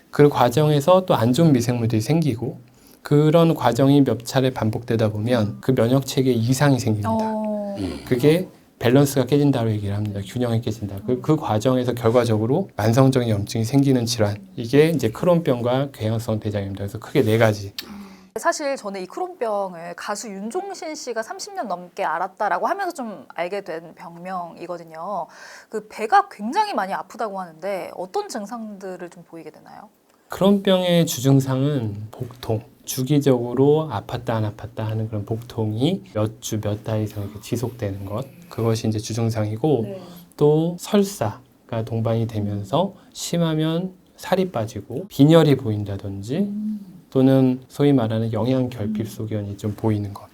그 과정에서 또 안 좋은 미생물들이 생기고 그런 과정이 몇 차례 반복되다 보면 그 면역 체계에 이상이 생깁니다. 그게 밸런스가 깨진다고 얘기를 합니다. 균형이 깨진다. 그 과정에서 결과적으로 만성적인 염증이 생기는 질환. 이게 이제 크론병과 궤양성 대장염입니다. 그래서 크게 네 가지. 사실 저는 이 크론병을 가수 윤종신 씨가 30년 넘게 앓았다라고 하면서 좀 알게 된 병명이거든요. 그 배가 굉장히 많이 아프다고 하는데 어떤 증상들을 좀 보이게 되나요? 크론병의 주증상은 복통. 주기적으로 아팠다 안 아팠다 하는 그런 복통이 몇 주, 몇 달 이상 이렇게 지속되는 것. 그것이 이제 주증상이고 또 설사가 동반이 되면서 심하면 살이 빠지고 빈혈이 보인다든지 또는 소위 말하는 영양결핍 소견이 좀 보이는 것.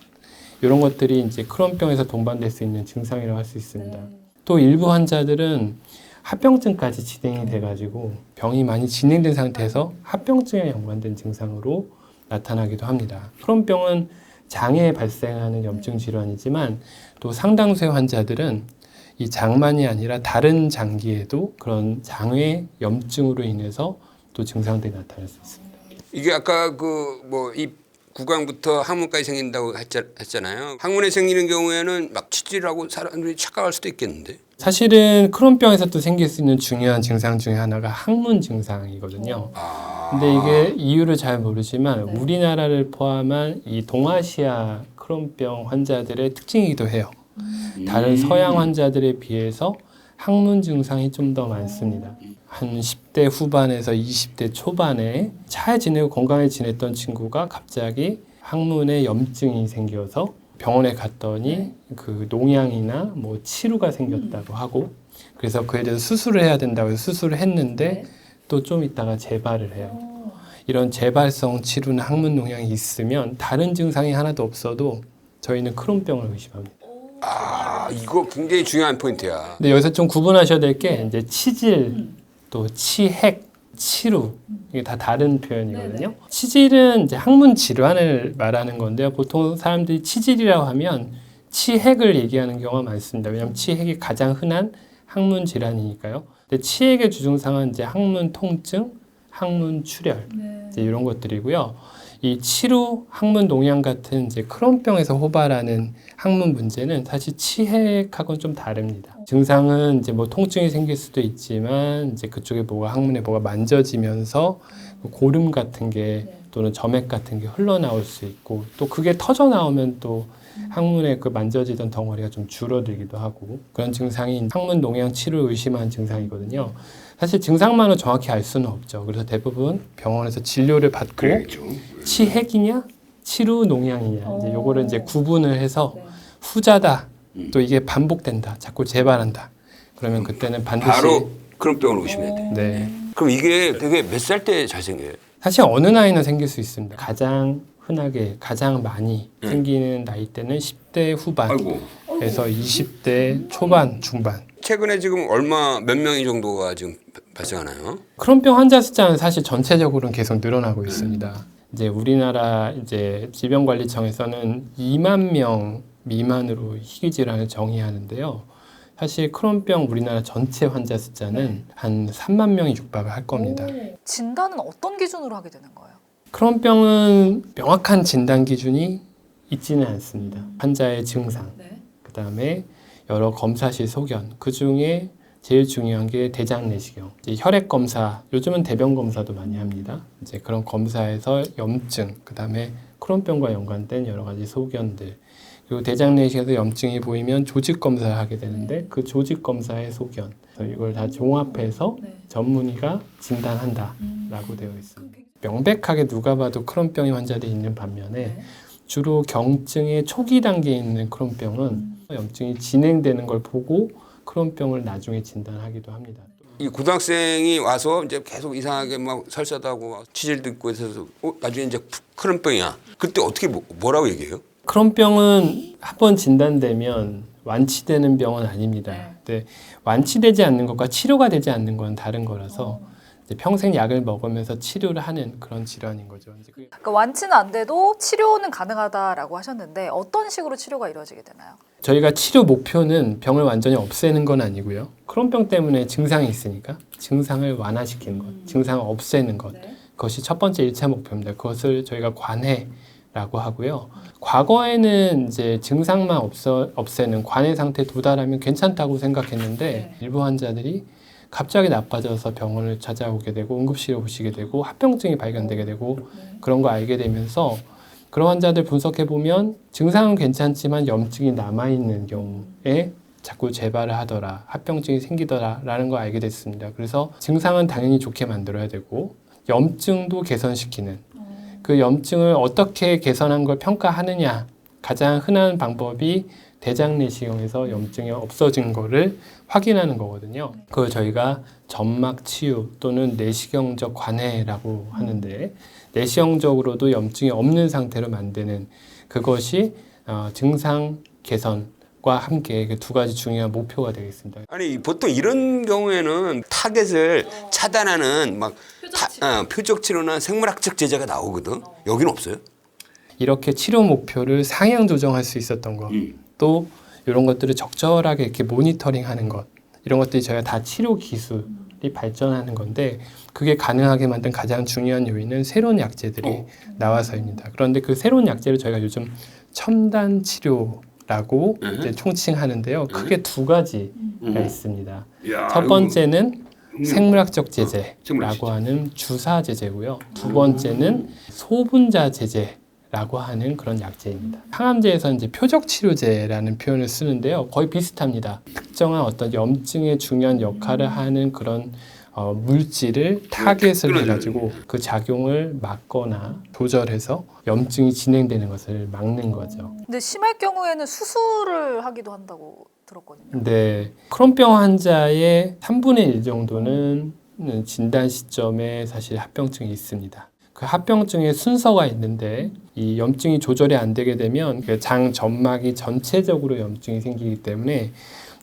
이런 것들이 이제 크론병에서 동반될 수 있는 증상이라고 할 수 있습니다. 또 일부 환자들은 합병증까지 진행이 돼가지고 병이 많이 진행된 상태에서 합병증에 연관된 증상으로 나타나기도 합니다. 크론병은 장에 발생하는 염증 질환이지만 또 상당수의 환자들은 이 장만이 아니라 다른 장기에도 그런 장외 염증으로 인해서 또 증상들이 나타날 수 있습니다. 이게 아까 이 구강부터 항문까지 생긴다고 했잖아요. 항문에 생기는 경우에는 막 치질하고 사람들이 착각할 수도 있겠는데. 사실은 크론병에서 또 생길 수 있는 중요한 증상 중에 하나가 항문 증상이거든요. 근데 이게 이유를 잘 모르지만 우리나라를 포함한 이 동아시아 크론병 환자들의 특징이기도 해요. 다른 서양 환자들에 비해서 항문 증상이 좀 더 많습니다. 한 10대 후반에서 20대 초반에 잘 지내고 건강히 지냈던 친구가 갑자기 항문에 염증이 생겨서 병원에 갔더니 그 농양이나 뭐 치루가 생겼다고 하고 그래서 그에 대해서 수술을 해야 된다고 해서 수술을 했는데 또 좀 있다가 재발을 해요. 이런 재발성 치루나 항문 농양이 있으면 다른 증상이 하나도 없어도 저희는 크론병을 의심합니다. 아, 이거 굉장히 중요한 포인트야. 근데 여기서 좀 구분하셔야 될 게 이제 치질, 또 치핵, 치루 이게 다 다른 표현이거든요. 치질은 이제 항문 질환을 말하는 건데요. 보통 사람들이 치질이라고 하면 치핵을 얘기하는 경우가 많습니다. 왜냐하면 치핵이 가장 흔한 항문 질환이니까요. 근데 치핵의 주증상은 이제 항문 통증, 항문 출혈 이제 이런 것들이고요. 이 치루, 항문 농양 같은 이제 크론병에서 호발하는 항문 문제는 사실 치핵하고는 좀 다릅니다. 증상은 이제 뭐 통증이 생길 수도 있지만 이제 그쪽에 뭐가 항문에 뭐가 만져지면서 고름 같은 게 또는 점액 같은 게 흘러나올 수 있고 또 그게 터져 나오면 또 항문에 그 만져지던 덩어리가 좀 줄어들기도 하고 그런 증상이 항문 농양 치루를 의심한 증상이거든요. 사실 증상만으로 정확히 알 수는 없죠. 그래서 대부분 병원에서 진료를 받고 치핵이냐, 치루 농양이냐 이제 요거를 이제 구분을 해서 후자다. 또 이게 반복된다. 자꾸 재발한다. 그러면 그때는 반드시 바로 크론병을 의심해야 돼. 네. 그럼 이게 되게 몇 살 때 잘 생겨요? 사실 어느 나이나 생길 수 있습니다. 가장 흔하게 가장 많이 생기는 나이대는 10대 후반에서 20대 초반, 중반. 최근에 지금 몇 명이 정도가 지금 발생하나요? 크론병 환자 숫자는 사실 전체적으로는 계속 늘어나고 있습니다. 이제 우리나라 이제 질병관리청에서는 2만 명 미만으로 희귀 질환을 정의하는데요. 사실 크론병 우리나라 전체 환자 숫자는 한 3만 명이 육박을 할 겁니다. 진단은 어떤 기준으로 하게 되는 거예요? 크론병은 명확한 진단 기준이 있지는 않습니다. 환자의 증상, 그다음에 여러 검사 시 소견, 그 중에 제일 중요한 게 대장 내시경, 이제 혈액 검사, 요즘은 대변 검사도 많이 합니다. 이제 그런 검사에서 염증, 그다음에 크론병과 연관된 여러 가지 소견들, 그리고 대장 내시경에서 염증이 보이면 조직 검사를 하게 되는데 그 조직 검사의 소견, 이걸 다 종합해서 전문의가 진단한다라고 되어 있습니다. 명백하게 누가 봐도 크론병의 환자들이 있는 반면에 주로 경증의 초기 단계에 있는 크론병은 염증이 진행되는 걸 보고 크론병을 나중에 진단하기도 합니다. 이 고등학생이 와서 이제 계속 이상하게 막 설사하고 치질도 있고 해서 나중에 이제 크론병이야. 그때 어떻게 뭐라고 얘기해요? 크론병은 한 번 진단되면 완치되는 병은 아닙니다. 근데 완치되지 않는 것과 치료가 되지 않는 건 다른 거라서 이제 평생 약을 먹으면서 치료를 하는 그런 질환인 거죠. 그러니까 완치는 안 돼도 치료는 가능하다라고 하셨는데 어떤 식으로 치료가 이루어지게 되나요? 저희가 치료 목표는 병을 완전히 없애는 건 아니고요. 크론병 때문에 증상이 있으니까 증상을 완화시키는 것, 증상을 없애는 것. 그것이 첫 번째 1차 목표입니다. 그것을 저희가 관해라고 하고요. 과거에는 이제 증상만 없애는 관해 상태에 도달하면 괜찮다고 생각했는데 일부 환자들이 갑자기 나빠져서 병원을 찾아오게 되고 응급실에 오시게 되고 합병증이 발견되게 되고 그런 거 알게 되면서 그런 환자들 분석해 보면 증상은 괜찮지만 염증이 남아있는 경우에 자꾸 재발을 하더라, 합병증이 생기더라라는 걸 알게 됐습니다. 그래서 증상은 당연히 좋게 만들어야 되고 염증도 개선시키는 그 염증을 어떻게 개선한 걸 평가하느냐 가장 흔한 방법이 대장 내시경에서 염증이 없어진 거를 확인하는 거거든요. 그걸 저희가 점막 치유 또는 내시경적 관해라고 하는데 내시경적으로도 염증이 없는 상태로 만드는 그것이 증상 개선과 함께 그 두 가지 중요한 목표가 되겠습니다. 아니 보통 이런 경우에는 타겟을 차단하는 막 표적 치료나 생물학적 제재가 나오거든. 여기는 없어요? 이렇게 치료 목표를 상향 조정할 수 있었던 것, 또 이런 것들을 적절하게 이렇게 모니터링하는 것, 이런 것들이 저희가 다 치료 기술이 발전하는 건데 그게 가능하게 만든 가장 중요한 요인은 새로운 약제들이 나와서입니다. 그런데 그 새로운 약제를 저희가 요즘 첨단 치료라고 이제 총칭하는데요. 크게 두 가지가 있습니다. 야, 첫 번째는 생물학적 생물학적 제제라고 하는 주사 제제고요. 두 번째는 소분자 제제라고 하는 그런 약제입니다. 항암제에서 이제 표적 치료제라는 표현을 쓰는데요. 거의 비슷합니다. 특정한 어떤 염증에 중요한 역할을 하는 그런 물질을 타겟을 해가지고 그 작용을 막거나 조절해서 염증이 진행되는 것을 막는 거죠. 근데 심할 경우에는 수술을 하기도 한다고 들었거든요. 네, 크론병 환자의 3분의 1 정도는 진단 시점에 사실 합병증이 있습니다. 그 합병증의 순서가 있는데 이 염증이 조절이 안 되게 되면 그 장 점막이 전체적으로 염증이 생기기 때문에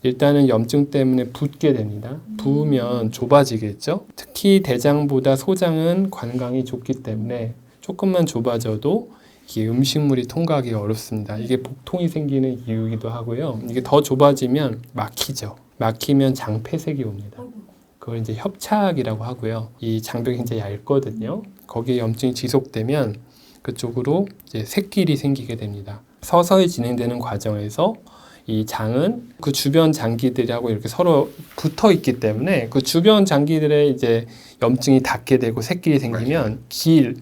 일단은 염증 때문에 붓게 됩니다. 부으면 좁아지겠죠. 특히 대장보다 소장은 관광이 좁기 때문에 조금만 좁아져도 이게 음식물이 통과하기가 어렵습니다. 이게 복통이 생기는 이유이기도 하고요. 이게 더 좁아지면 막히죠. 막히면 장 폐색이 옵니다. 그걸 이제 협착이라고 하고요. 이 장벽이 굉장히 얇거든요. 거기에 염증이 지속되면 그쪽으로 이제 샛길이 생기게 됩니다. 서서히 진행되는 과정에서 이 장은 그 주변 장기들하고 이렇게 서로 붙어 있기 때문에 그 주변 장기들의 이제 염증이 닿게 되고 샛길이 생기면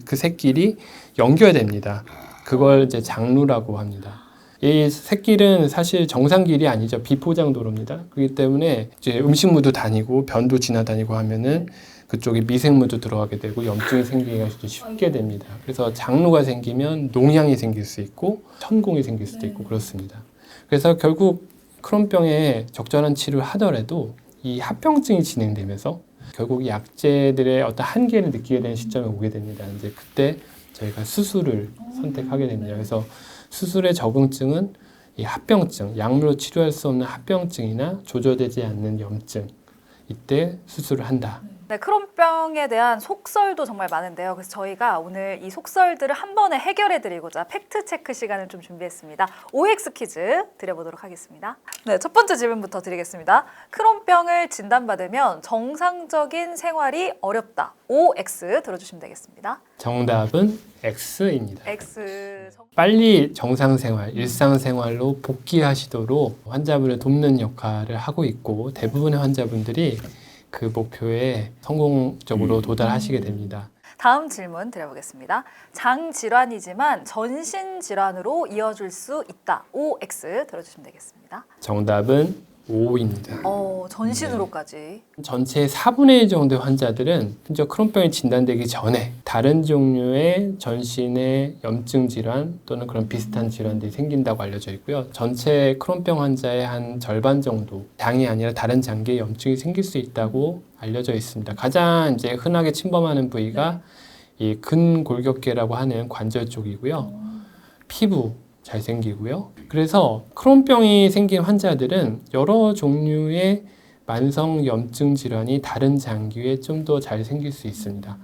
그 샛길이 연결됩니다. 그걸 이제 장루라고 합니다. 이 샛길은 사실 정상길이 아니죠. 비포장 도로입니다. 그렇기 때문에 이제 음식물도 다니고 변도 지나다니고 하면은 그쪽에 미생물도 들어가게 되고 염증이 생기기가 쉽게 됩니다. 그래서 장루가 생기면 농양이 생길 수 있고 천공이 생길 수도 있고 그렇습니다. 그래서 결국 크론병에 적절한 치료를 하더라도 이 합병증이 진행되면서 결국 약제들의 어떤 한계를 느끼게 되는 시점에 오게 됩니다. 이제 그때 저희가 수술을 선택하게 됩니다. 그래서 수술의 적응증은 이 합병증, 약물로 치료할 수 없는 합병증이나 조절되지 않는 염증, 이때 수술을 한다. 네, 크론병에 대한 속설도 정말 많은데요. 그래서 저희가 오늘 이 속설들을 한 번에 해결해드리고자 팩트체크 시간을 좀 준비했습니다. OX 퀴즈 드려보도록 하겠습니다. 네, 첫 번째 질문부터 드리겠습니다. 크론병을 진단받으면 정상적인 생활이 어렵다. OX 들어주시면 되겠습니다. 정답은 X입니다. X. 빨리 정상생활, 일상생활로 복귀하시도록 환자분을 돕는 역할을 하고 있고 대부분의 환자분들이 그 목표에 성공적으로 도달하시게 됩니다. 다음 질문 드려보겠습니다. 장 질환이지만 전신 질환으로 이어질 수 있다. OX 들어주시면 되겠습니다. 정답은 O입니다. 전신으로까지. 전체 4분의 1 정도의 환자들은 심지어 크론병이 진단되기 전에 다른 종류의 전신의 염증 질환 또는 그런 비슷한 질환들이 생긴다고 알려져 있고요. 전체 크론병 환자의 한 절반 정도 장이 아니라 다른 장기에 염증이 생길 수 있다고 알려져 있습니다. 가장 이제 흔하게 침범하는 부위가 이 근골격계라고 하는 관절 쪽이고요. 피부 잘 생기고요. 그래서 크론병이 생긴 환자들은 여러 종류의 만성 염증 질환이 다른 장기에 좀 더 잘 생길 수 있습니다.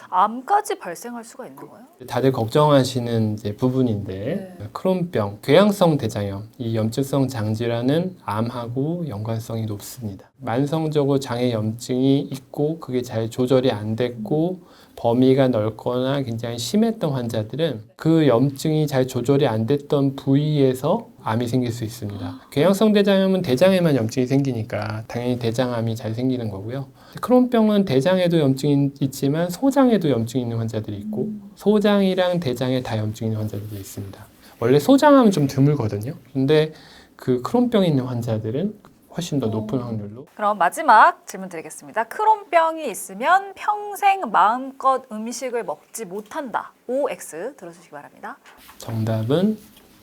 암까지 발생할 수가 있는 거예요? 다들 걱정하시는 이제 부분인데 크론병, 궤양성 대장염, 이 염증성 장질환은 암하고 연관성이 높습니다. 만성적으로 장에 염증이 있고 그게 잘 조절이 안 됐고 범위가 넓거나 굉장히 심했던 환자들은 그 염증이 잘 조절이 안 됐던 부위에서 암이 생길 수 있습니다. 궤양성 대장염은 대장에만 염증이 생기니까 당연히 대장암이 잘 생기는 거고요. 크론병은 대장에도 염증이 있지만 소장에도 염증이 있는 환자들이 있고 소장이랑 대장에 다 염증이 있는 환자들도 있습니다. 원래 소장암은 좀 드물거든요. 근데 그 크론병이 있는 환자들은 훨씬 더 높은 확률로. 그럼 마지막 질문 드리겠습니다. 크론병이 있으면 평생 마음껏 음식을 먹지 못한다. OX 들어주시기 바랍니다. 정답은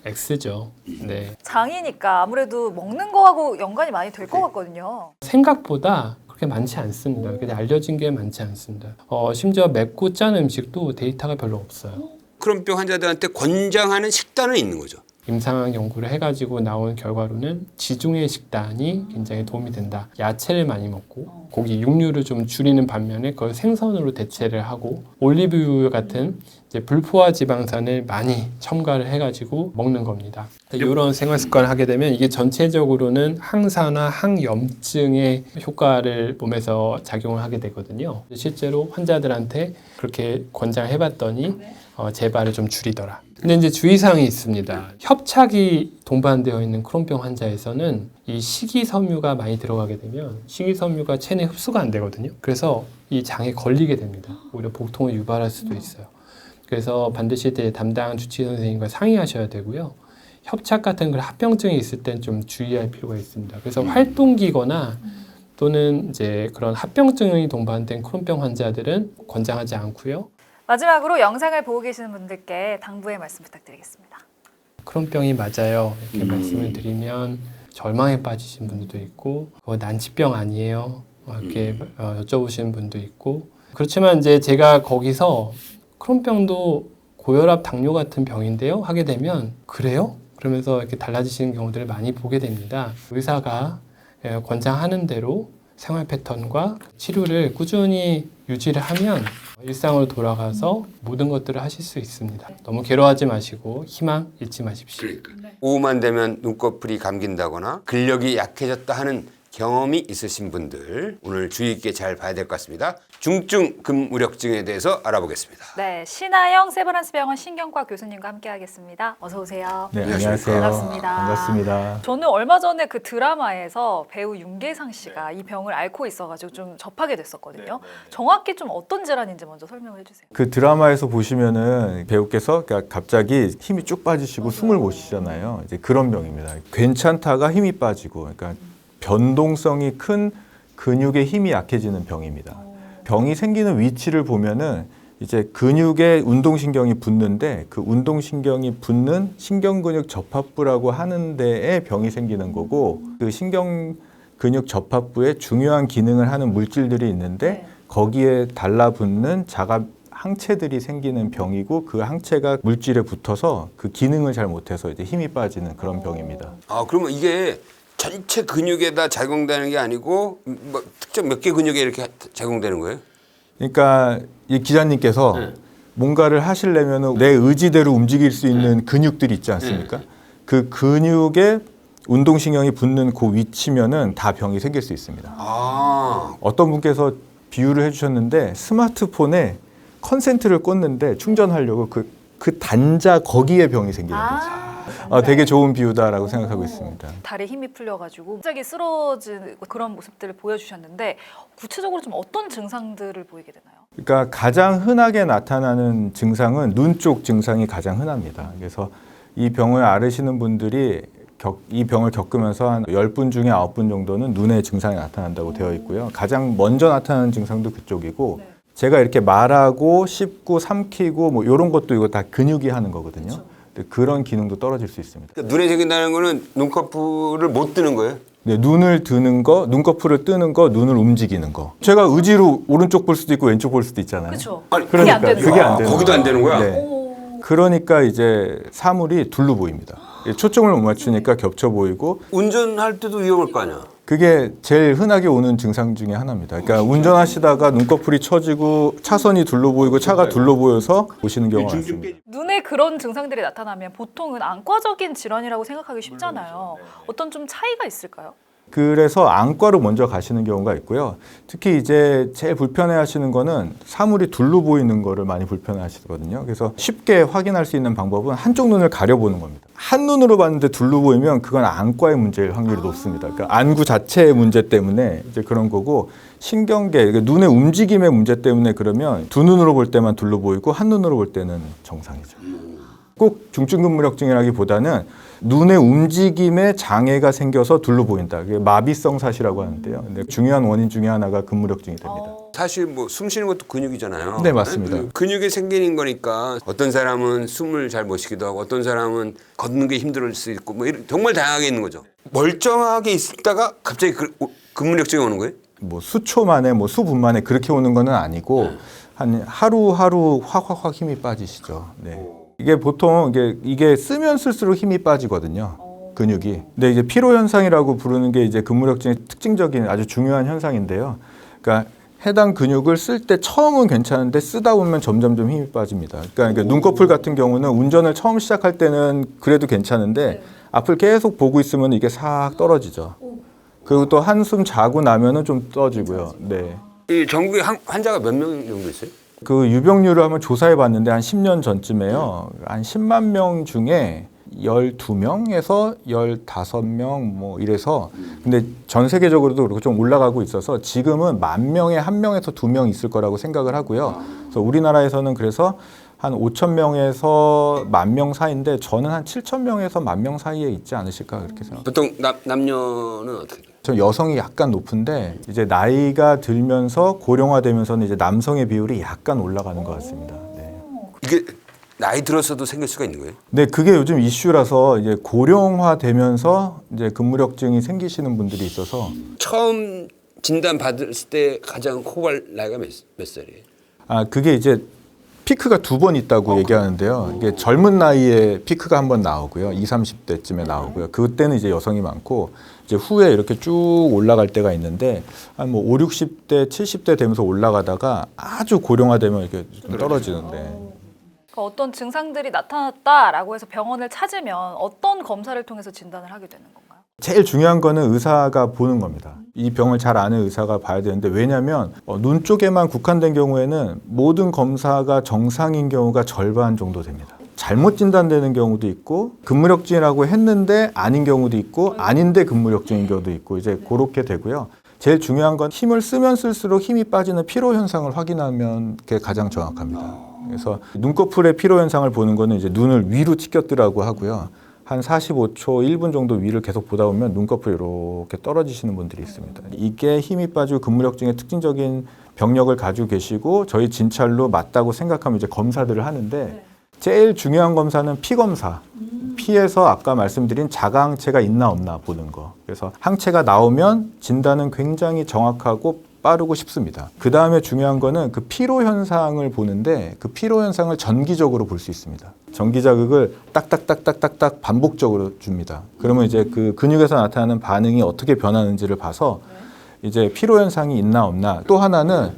X죠. 네. 장이니까 아무래도 먹는 거하고 연관이 많이 될 것 같거든요. 생각보다 그렇게 많지 않습니다. 그냥 알려진 게 많지 않습니다. 심지어 맵고 짠 음식도 데이터가 별로 없어요. 크론병 환자들한테 권장하는 식단은 있는 거죠. 임상학 연구를 해가지고 나온 결과로는 지중해 식단이 굉장히 도움이 된다. 야채를 많이 먹고 고기, 육류를 좀 줄이는 반면에 그걸 생선으로 대체를 하고 올리브유 같은 이제 불포화 지방산을 많이 첨가를 해가지고 먹는 겁니다. 이런 생활 습관을 하게 되면 이게 전체적으로는 항산화, 항염증의 효과를 몸에서 작용을 하게 되거든요. 실제로 환자들한테 그렇게 권장해봤더니 재발을 좀 줄이더라. 근데 이제 주의사항이 있습니다. 협착이 동반되어 있는 크론병 환자에서는 이 식이섬유가 많이 들어가게 되면 식이섬유가 체내 흡수가 안 되거든요. 그래서 이 장에 걸리게 됩니다. 오히려 복통을 유발할 수도 있어요. 그래서 반드시 이때 담당 주치의 선생님과 상의하셔야 되고요. 협착 같은 그 합병증이 있을 땐 좀 주의할 필요가 있습니다. 그래서 활동기거나 또는 이제 그런 합병증이 동반된 크론병 환자들은 권장하지 않고요. 마지막으로 영상을 보고 계시는 분들께 당부의 말씀 부탁드리겠습니다. 크론병이 맞아요. 이렇게 말씀을 드리면 절망에 빠지신 분들도 있고 난치병 아니에요. 이렇게 여쭤보시는 분도 있고 그렇지만 이제 제가 거기서 크론병도 고혈압, 당뇨 같은 병인데요 하게 되면 그래요? 그러면서 이렇게 달라지시는 경우들을 많이 보게 됩니다. 의사가 권장하는 대로 생활 패턴과 치료를 꾸준히 유지를 하면 일상으로 돌아가서 모든 것들을 하실 수 있습니다. 너무 괴로워하지 마시고 희망 잃지 마십시오. 오후만 되면 눈꺼풀이 감긴다거나 근력이 약해졌다 하는 경험이 있으신 분들 오늘 주의 있게 잘 봐야 될 것 같습니다. 중증 근무력증에 대해서 알아보겠습니다. 네, 신하영 세브란스병원 신경과 교수님과 함께하겠습니다. 어서 오세요. 네, 안녕하세요. 반갑습니다. 반갑습니다. 저는 얼마 전에 그 드라마에서 배우 윤계상 씨가 이 병을 앓고 있어가지고 좀 접하게 됐었거든요. 정확히 좀 어떤 질환인지 먼저 설명을 해주세요. 그 드라마에서 보시면은 배우께서 갑자기 힘이 쭉 빠지시고 숨을 못 쉬잖아요. 이제 그런 병입니다. 괜찮다가 힘이 빠지고, 그러니까 변동성이 큰 근육의 힘이 약해지는 병입니다. 병이 생기는 위치를 보면은 이제 근육에 운동신경이 붙는데 그 운동신경이 붙는 신경근육 접합부라고 하는 데에 병이 생기는 거고 그 신경근육 접합부에 중요한 기능을 하는 물질들이 있는데 거기에 달라붙는 자가 항체들이 생기는 병이고 그 항체가 물질에 붙어서 그 기능을 잘 못해서 이제 힘이 빠지는 그런 병입니다. 아, 그러면 이게 전체 근육에다 작용되는 게 아니고 뭐 특정 몇 개 근육에 이렇게 작용되는 거예요? 그러니까 이 기자님께서 뭔가를 하시려면 내 의지대로 움직일 수 있는 근육들이 있지 않습니까? 그 근육에 운동신경이 붙는 그 위치면은 다 병이 생길 수 있습니다. 아, 어떤 분께서 비유를 해주셨는데 스마트폰에 컨센트를 꽂는데 충전하려고 그 단자 거기에 병이 생기는 거죠. 되게 좋은 비유다라고 생각하고 있습니다. 다리에 힘이 풀려가지고 갑자기 쓰러진 그런 모습들을 보여주셨는데 구체적으로 좀 어떤 증상들을 보이게 되나요? 그러니까 가장 흔하게 나타나는 증상은 눈 쪽 증상이 가장 흔합니다. 그래서 이 병을 앓으시는 분들이 이 병을 겪으면서 한 10분 중에 9분 정도는 눈의 증상이 나타난다고 되어 있고요. 가장 먼저 나타나는 증상도 그쪽이고 제가 이렇게 말하고 씹고 삼키고 뭐 이런 것도 이거 다 근육이 하는 거거든요. 근데 그런 기능도 떨어질 수 있습니다. 그러니까 눈에 생긴다는 거는 눈꺼풀을 못 뜨는 거예요? 네, 눈을 드는 거, 눈꺼풀을 뜨는 거, 눈을 움직이는 거. 제가 의지로 오른쪽 볼 수도 있고 왼쪽 볼 수도 있잖아요. 그렇죠. 아니, 그게 안 되는 그게 거예요. 안 되는 거기도 안 거예요. 되는 거야? 네. 그러니까 이제 사물이 둘로 보입니다. 초점을 못 맞추니까 겹쳐 보이고 운전할 때도 위험할 거 아니야? 그게 제일 흔하게 오는 증상 중에 하나입니다. 그러니까 운전하시다가 눈꺼풀이 처지고 차선이 둘로 보이고 차가 둘로 보여서 보시는 경우가 많습니다. 눈에 그런 증상들이 나타나면 보통은 안과적인 질환이라고 생각하기 쉽잖아요. 어떤 좀 차이가 있을까요? 그래서 안과로 먼저 가시는 경우가 있고요. 특히 이제 제일 불편해하시는 거는 사물이 둘로 보이는 거를 많이 불편해하시거든요. 그래서 쉽게 확인할 수 있는 방법은 한쪽 눈을 가려보는 겁니다. 한 눈으로 봤는데 둘로 보이면 그건 안과의 문제일 확률이 높습니다. 그러니까 안구 자체의 문제 때문에 이제 그런 거고 신경계, 그러니까 눈의 움직임의 문제 때문에 그러면 두 눈으로 볼 때만 둘로 보이고 한 눈으로 볼 때는 정상이죠. 꼭 중증근무력증이라기보다는 눈의 움직임에 장애가 생겨서 둘로 보인다. 그게 마비성 사시라고 하는데요. 근데 중요한 원인 중에 하나가 근무력증이 됩니다. 사실 뭐 숨 쉬는 것도 근육이잖아요. 네, 맞습니다. 근육이 생기는 거니까 어떤 사람은 숨을 잘 못 쉬기도 하고 어떤 사람은 걷는 게 힘들 수 있고 뭐 이런 정말 다양하게 있는 거죠. 멀쩡하게 있다가 갑자기 근무력증이 오는 거예요? 뭐 수초 만에 뭐 수분 만에 그렇게 오는 건 아니고 한 하루하루 확 힘이 빠지시죠. 네. 이게 보통 이게 쓰면 쓸수록 힘이 빠지거든요. 근육이. 근데 이제 피로 현상이라고 부르는 게 이제 근무력증의 특징적인 아주 중요한 현상인데요. 그러니까 해당 근육을 쓸 때 처음은 괜찮은데 쓰다 보면 점점점 힘이 빠집니다. 그러니까 눈꺼풀 같은 경우는 운전을 처음 시작할 때는 그래도 괜찮은데 앞을 계속 보고 있으면 이게 싹 떨어지죠. 그리고 또 한숨 자고 나면은 좀 떠지고요. 네. 이 전국에 환자가 몇 명 정도 있어요? 그 유병률을 한번 조사해 봤는데 한 10년 전쯤에요. 한 10만 명 중에 12명에서 15명 뭐 이래서 근데 전 세계적으로도 그렇고 좀 올라가고 있어서 지금은 10,000명에 1명에서 2명 있을 거라고 생각을 하고요. 그래서 우리나라에서는 그래서 한 5,000명에서 10,000명 사이인데 저는 한 7,000명에서 10,000명 사이에 있지 않으실까 그렇게 생각합니다. 보통 남녀는 어떻게 돼요? 전 여성이 약간 높은데 이제 나이가 들면서 고령화되면서는 이제 남성의 비율이 약간 올라가는 것 같습니다. 네. 이게 나이 들어서도 생길 수가 있는 거예요? 네, 그게 요즘 이슈라서 이제 고령화되면서 이제 근무력증이 생기시는 분들이 있어서 처음 진단 받았을 때 가장 호발 나이가 몇 살이에요? 그게 이제 피크가 2번 있다고 얘기하는데요. 이게 젊은 나이에 피크가 한 번 나오고요. 20, 30대쯤에 나오고요. 그때는 이제 여성이 많고 이제 후에 이렇게 쭉 올라갈 때가 있는데 한 뭐 5, 60대, 70대 되면서 올라가다가 아주 고령화되면 이렇게 좀 떨어지는데 그러니까 어떤 증상들이 나타났다라고 해서 병원을 찾으면 어떤 검사를 통해서 진단을 하게 되는 건가요? 제일 중요한 거는 의사가 보는 겁니다. 이 병을 잘 아는 의사가 봐야 되는데 왜냐하면 눈 쪽에만 국한된 경우에는 모든 검사가 정상인 경우가 절반 정도 됩니다. 잘못 진단되는 경우도 있고 근무력증이라고 했는데 아닌 경우도 있고 아닌데 근무력증인 경우도 있고 이제 그렇게 되고요. 제일 중요한 건 힘을 쓰면 쓸수록 힘이 빠지는 피로 현상을 확인하면 그게 가장 정확합니다. 그래서 눈꺼풀의 피로 현상을 보는 거는 이제 눈을 위로 치켰더라고 하고요. 한 45초, 1분 정도 위를 계속 보다 보면 눈꺼풀이 이렇게 떨어지시는 분들이 있습니다. 이게 힘이 빠지고 근무력증의 특징적인 병력을 가지고 계시고 저희 진찰로 맞다고 생각하면 이제 검사들을 하는데 제일 중요한 검사는 피 검사. 피에서 아까 말씀드린 자가항체가 있나 없나 보는 거. 그래서 항체가 나오면 진단은 굉장히 정확하고 빠르고 쉽습니다. 그 다음에 중요한 거는 그 피로 현상을 보는데 그 피로 현상을 전기적으로 볼 수 있습니다. 전기 자극을 딱딱딱딱딱딱 반복적으로 줍니다. 그러면 이제 그 근육에서 나타나는 반응이 어떻게 변하는지를 봐서 이제 피로 현상이 있나 없나. 또 하나는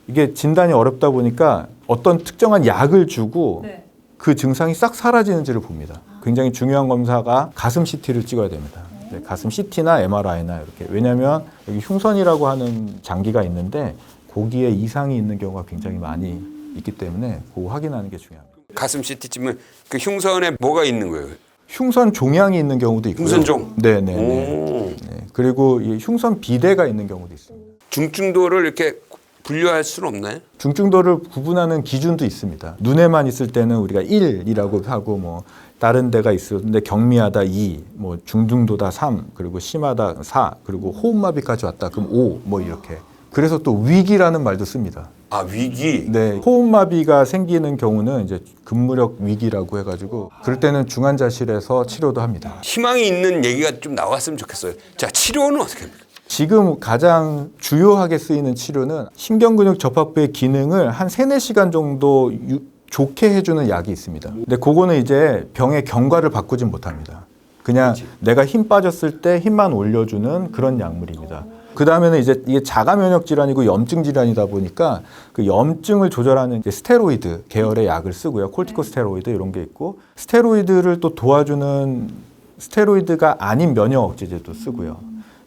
이게 진단이 어렵다 보니까 어떤 특정한 약을 주고 그 증상이 싹 사라지는지를 봅니다. 굉장히 중요한 검사가 가슴 CT를 찍어야 됩니다. 네, 가슴 CT나 MRI나 이렇게. 왜냐하면 여기 흉선이라고 하는 장기가 있는데 거기에 이상이 있는 경우가 굉장히 많이 있기 때문에 그거 확인하는 게 중요합니다. 가슴 CT쯤은 그 흉선에 뭐가 있는 거예요? 흉선 종양이 있는 경우도 있고요. 흉선종? 네네. 오. 네. 그리고 이 흉선 비대가 있는 경우도 있습니다. 중증도를 이렇게 분류할 수는 없나요? 중증도를 구분하는 기준도 있습니다. 눈에만 있을 때는 우리가 1이라고 하고 뭐 다른 데가 있었는데 경미하다 2, 뭐 중등도다 3, 그리고 심하다 4, 그리고 호흡마비까지 왔다 그럼 5, 뭐 이렇게. 그래서 또 위기라는 말도 씁니다. 아, 위기? 네, 호흡마비가 생기는 경우는 이제 근무력 위기라고 해가지고 그럴 때는 중환자실에서 치료도 합니다. 희망이 있는 얘기가 좀 나왔으면 좋겠어요. 자, 치료는 어떻게 합니까? 지금 가장 주요하게 쓰이는 치료는 신경근육 접합부의 기능을 한 3, 4시간 정도 좋게 해주는 약이 있습니다. 근데 그거는 이제 병의 경과를 바꾸진 못합니다. 그냥 내가 힘 빠졌을 때 힘만 올려주는 그런 약물입니다. 그 다음에는 이제 이게 자가 면역 질환이고 염증 질환이다 보니까 그 염증을 조절하는 이제 스테로이드 계열의 약을 쓰고요. 콜티코스테로이드 이런 게 있고 스테로이드를 또 도와주는 스테로이드가 아닌 면역 억제제도 쓰고요.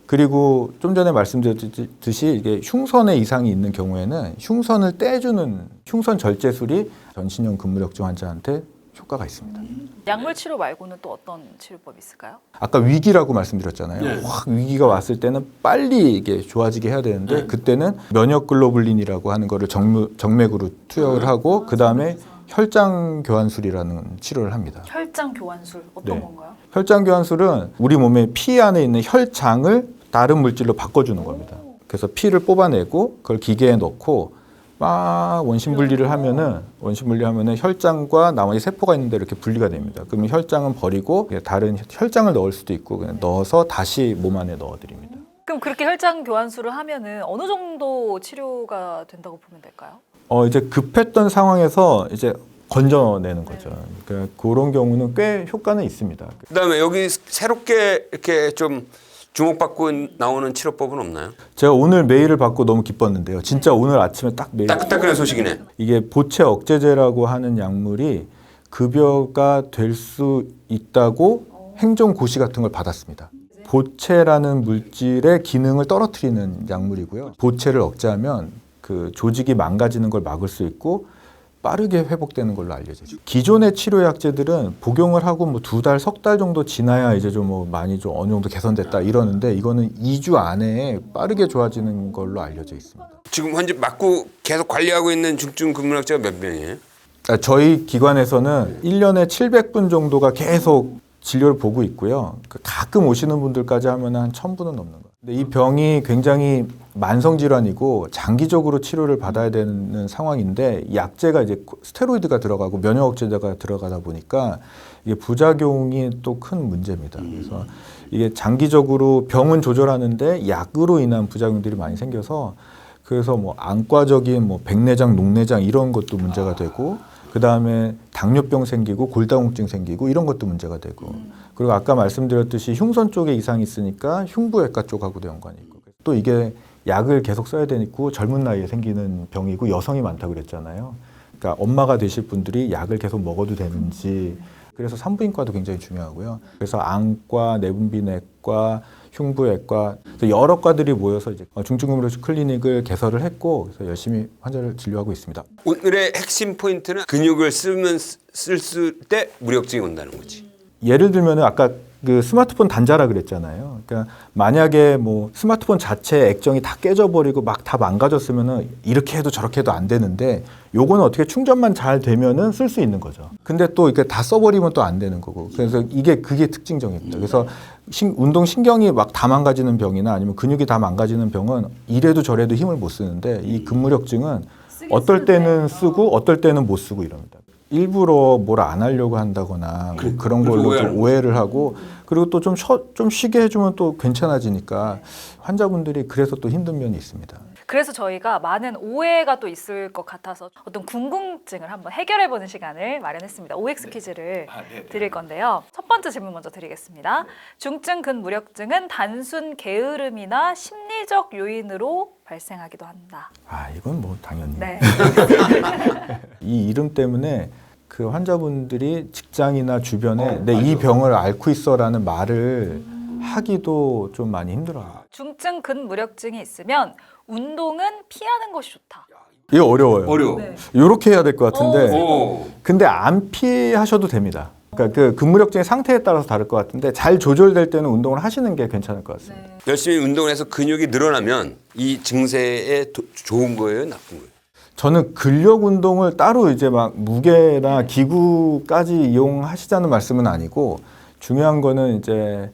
그리고 좀 전에 말씀드렸듯이 이게 흉선에 이상이 있는 경우에는 흉선을 떼주는 흉선 절제술이 전신형 근무력증 환자한테 효과가 있습니다. 약물 치료 말고는 또 어떤 치료법이 있을까요? 아까 위기라고 말씀드렸잖아요. 확 위기가 왔을 때는 빨리 이게 좋아지게 해야 되는데 그때는 면역 글로불린이라고 하는 거를 정맥으로 투여를 하고 그 다음에 혈장 교환술이라는 치료를 합니다. 혈장 교환술 어떤 네. 건가요? 혈장 교환술은 우리 몸의 피 안에 있는 혈장을 다른 물질로 바꿔주는 겁니다. 그래서 피를 뽑아내고 그걸 기계에 넣고 막 원심 분리를 하면은 혈장과 나머지 세포가 있는데 이렇게 분리가 됩니다. 그러면 혈장은 버리고 다른 혈장을 넣을 수도 있고 그냥 넣어서 다시 몸 안에 넣어드립니다. 그럼 그렇게 혈장 교환술을 하면은 어느 정도 치료가 된다고 보면 될까요? 이제 급했던 상황에서 이제 건져내는 거죠. 그러니까 그런 경우는 꽤 효과는 있습니다. 그다음에 여기 새롭게 이렇게 좀 주목받고 나오는 치료법은 없나요? 제가 오늘 메일을 받고 너무 기뻤는데요. 진짜 오늘 아침에 딱 메일. 따끈따끈한 소식이네. 이게 보채 억제제라고 하는 약물이 급여가 될 수 있다고 행정고시 같은 걸 받았습니다. 보채라는 물질의 기능을 떨어뜨리는 약물이고요. 보채를 억제하면 그 조직이 망가지는 걸 막을 수 있고 빠르게 회복되는 걸로 알려져 있어요. 기존의 치료약제들은 복용을 하고 뭐 2달, 3달 정도 지나야 이제 좀 뭐 많이 좀 어느 정도 개선됐다 이러는데 이거는 2주 안에 빠르게 좋아지는 걸로 알려져 있습니다. 지금 현재 맞고 계속 관리하고 있는 중증 근무약자가 몇 명이에요? 저희 기관에서는 1년에 700분 정도가 계속 진료를 보고 있고요. 가끔 오시는 분들까지 하면 한 1000분은 넘는 거예요. 근데 이 병이 굉장히 만성 질환이고 장기적으로 치료를 받아야 되는 상황인데 약제가 이제 스테로이드가 들어가고 면역 억제제가 들어가다 보니까 이게 부작용이 또 큰 문제입니다. 그래서 이게 장기적으로 병은 조절하는데 약으로 인한 부작용들이 많이 생겨서 그래서 뭐 안과적인 뭐 백내장, 녹내장 이런 것도 문제가 되고 그 다음에 당뇨병 생기고 골다공증 생기고 이런 것도 문제가 되고 그리고 아까 말씀드렸듯이 흉선 쪽에 이상이 있으니까 흉부외과 쪽하고도 연관이 있고 또 이게 약을 계속 써야 되니까 젊은 나이에 생기는 병이고 여성이 많다고 그랬잖아요. 그러니까 엄마가 되실 분들이 약을 계속 먹어도 되는지 그래서 산부인과도 굉장히 중요하고요. 그래서 안과, 내분비내과, 흉부외과 여러 과들이 모여서 이제 중증근무의식 클리닉을 개설을 했고 그래서 열심히 환자를 진료하고 있습니다. 오늘의 핵심 포인트는 근육을 쓸 때 무력증이 온다는 거지. 예를 들면 아까 그 스마트폰 단자라 그랬잖아요. 그러니까 만약에 뭐 스마트폰 자체 액정이 다 깨져버리고 막 다 망가졌으면은 이렇게 해도 저렇게 해도 안 되는데 요거는 어떻게 충전만 잘 되면은 쓸 수 있는 거죠. 근데 또 이렇게 다 써버리면 또 안 되는 거고. 그래서 그게 특징적입니다. 그래서 운동 신경이 막 다 망가지는 병이나 아니면 근육이 다 망가지는 병은 이래도 저래도 힘을 못 쓰는데 이 근무력증은 어떨 때는 쓰고 어떨 때는 못 쓰고 이럽니다. 일부러 뭘 안 하려고 한다거나 뭐 그런 걸로 좀 오해를 하고 그리고 또 좀 쉬게 해주면 또 괜찮아지니까 환자분들이 그래서 또 힘든 면이 있습니다. 그래서 저희가 많은 오해가 또 있을 것 같아서 어떤 궁금증을 한번 해결해보는 시간을 마련했습니다. OX 퀴즈를 드릴 건데요. 첫 번째 질문 먼저 드리겠습니다. 중증 근무력증은 단순 게으름이나 심리적 요인으로 발생하기도 한다. 이건 뭐 당연히. 네. 이 이름 때문에 그 환자분들이 직장이나 주변에 내 이 병을 앓고 있어라는 말을 하기도 좀 많이 힘들어요. 중증 근무력증이 있으면 운동은 피하는 것이 좋다. 이거 어려워요. 어려워. 네. 이렇게 해야 될 것 같은데 오. 근데 안 피하셔도 됩니다. 그러니까 그 근무력증의 상태에 따라서 다를 것 같은데 잘 조절될 때는 운동을 하시는 게 괜찮을 것 같습니다. 네. 열심히 운동을 해서 근육이 늘어나면 이 증세에 좋은 거예요, 나쁜 거예요? 저는 근력 운동을 따로 이제 막 무게나 기구까지 이용하시자는 말씀은 아니고 중요한 거는 이제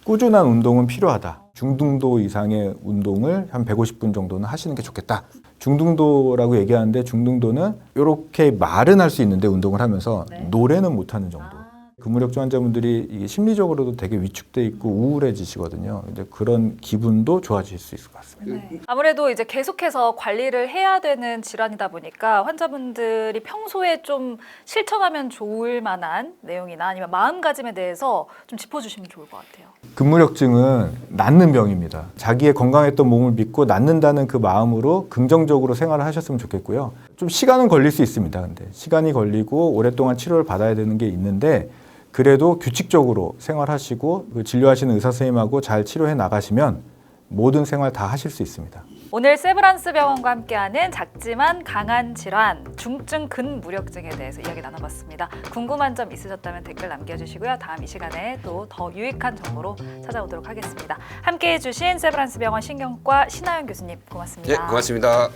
꾸준한 운동은 필요하다. 중등도 이상의 운동을 한 150분 정도는 하시는 게 좋겠다. 중등도라고 얘기하는데 중등도는 이렇게 말은 할 수 있는데 운동을 하면서 노래는 못하는 정도. 근무력증 환자분들이 이게 심리적으로도 되게 위축돼 있고 우울해지시거든요. 근데 그런 기분도 좋아질 수 있을 것 같습니다. 네. 아무래도 이제 계속해서 관리를 해야 되는 질환이다 보니까 환자분들이 평소에 좀 실천하면 좋을 만한 내용이나 아니면 마음가짐에 대해서 좀 짚어주시면 좋을 것 같아요. 근무력증은 낫는 병입니다. 자기의 건강했던 몸을 믿고 낫는다는 그 마음으로 긍정적으로 생활을 하셨으면 좋겠고요. 좀 시간은 걸릴 수 있습니다. 근데 시간이 걸리고 오랫동안 치료를 받아야 되는 게 있는데 그래도 규칙적으로 생활하시고 그 진료하시는 의사 선생님하고 잘 치료해 나가시면 모든 생활 다 하실 수 있습니다. 오늘 세브란스 병원과 함께하는 작지만 강한 질환, 중증 근무력증에 대해서 이야기 나눠봤습니다. 궁금한 점 있으셨다면 댓글 남겨주시고요. 다음 이 시간에 또 더 유익한 정보로 찾아오도록 하겠습니다. 함께해 주신 세브란스 병원 신경과 신하연 교수님 고맙습니다. 네, 고맙습니다.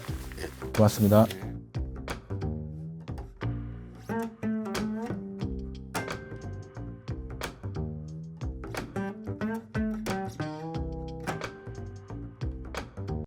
고맙습니다.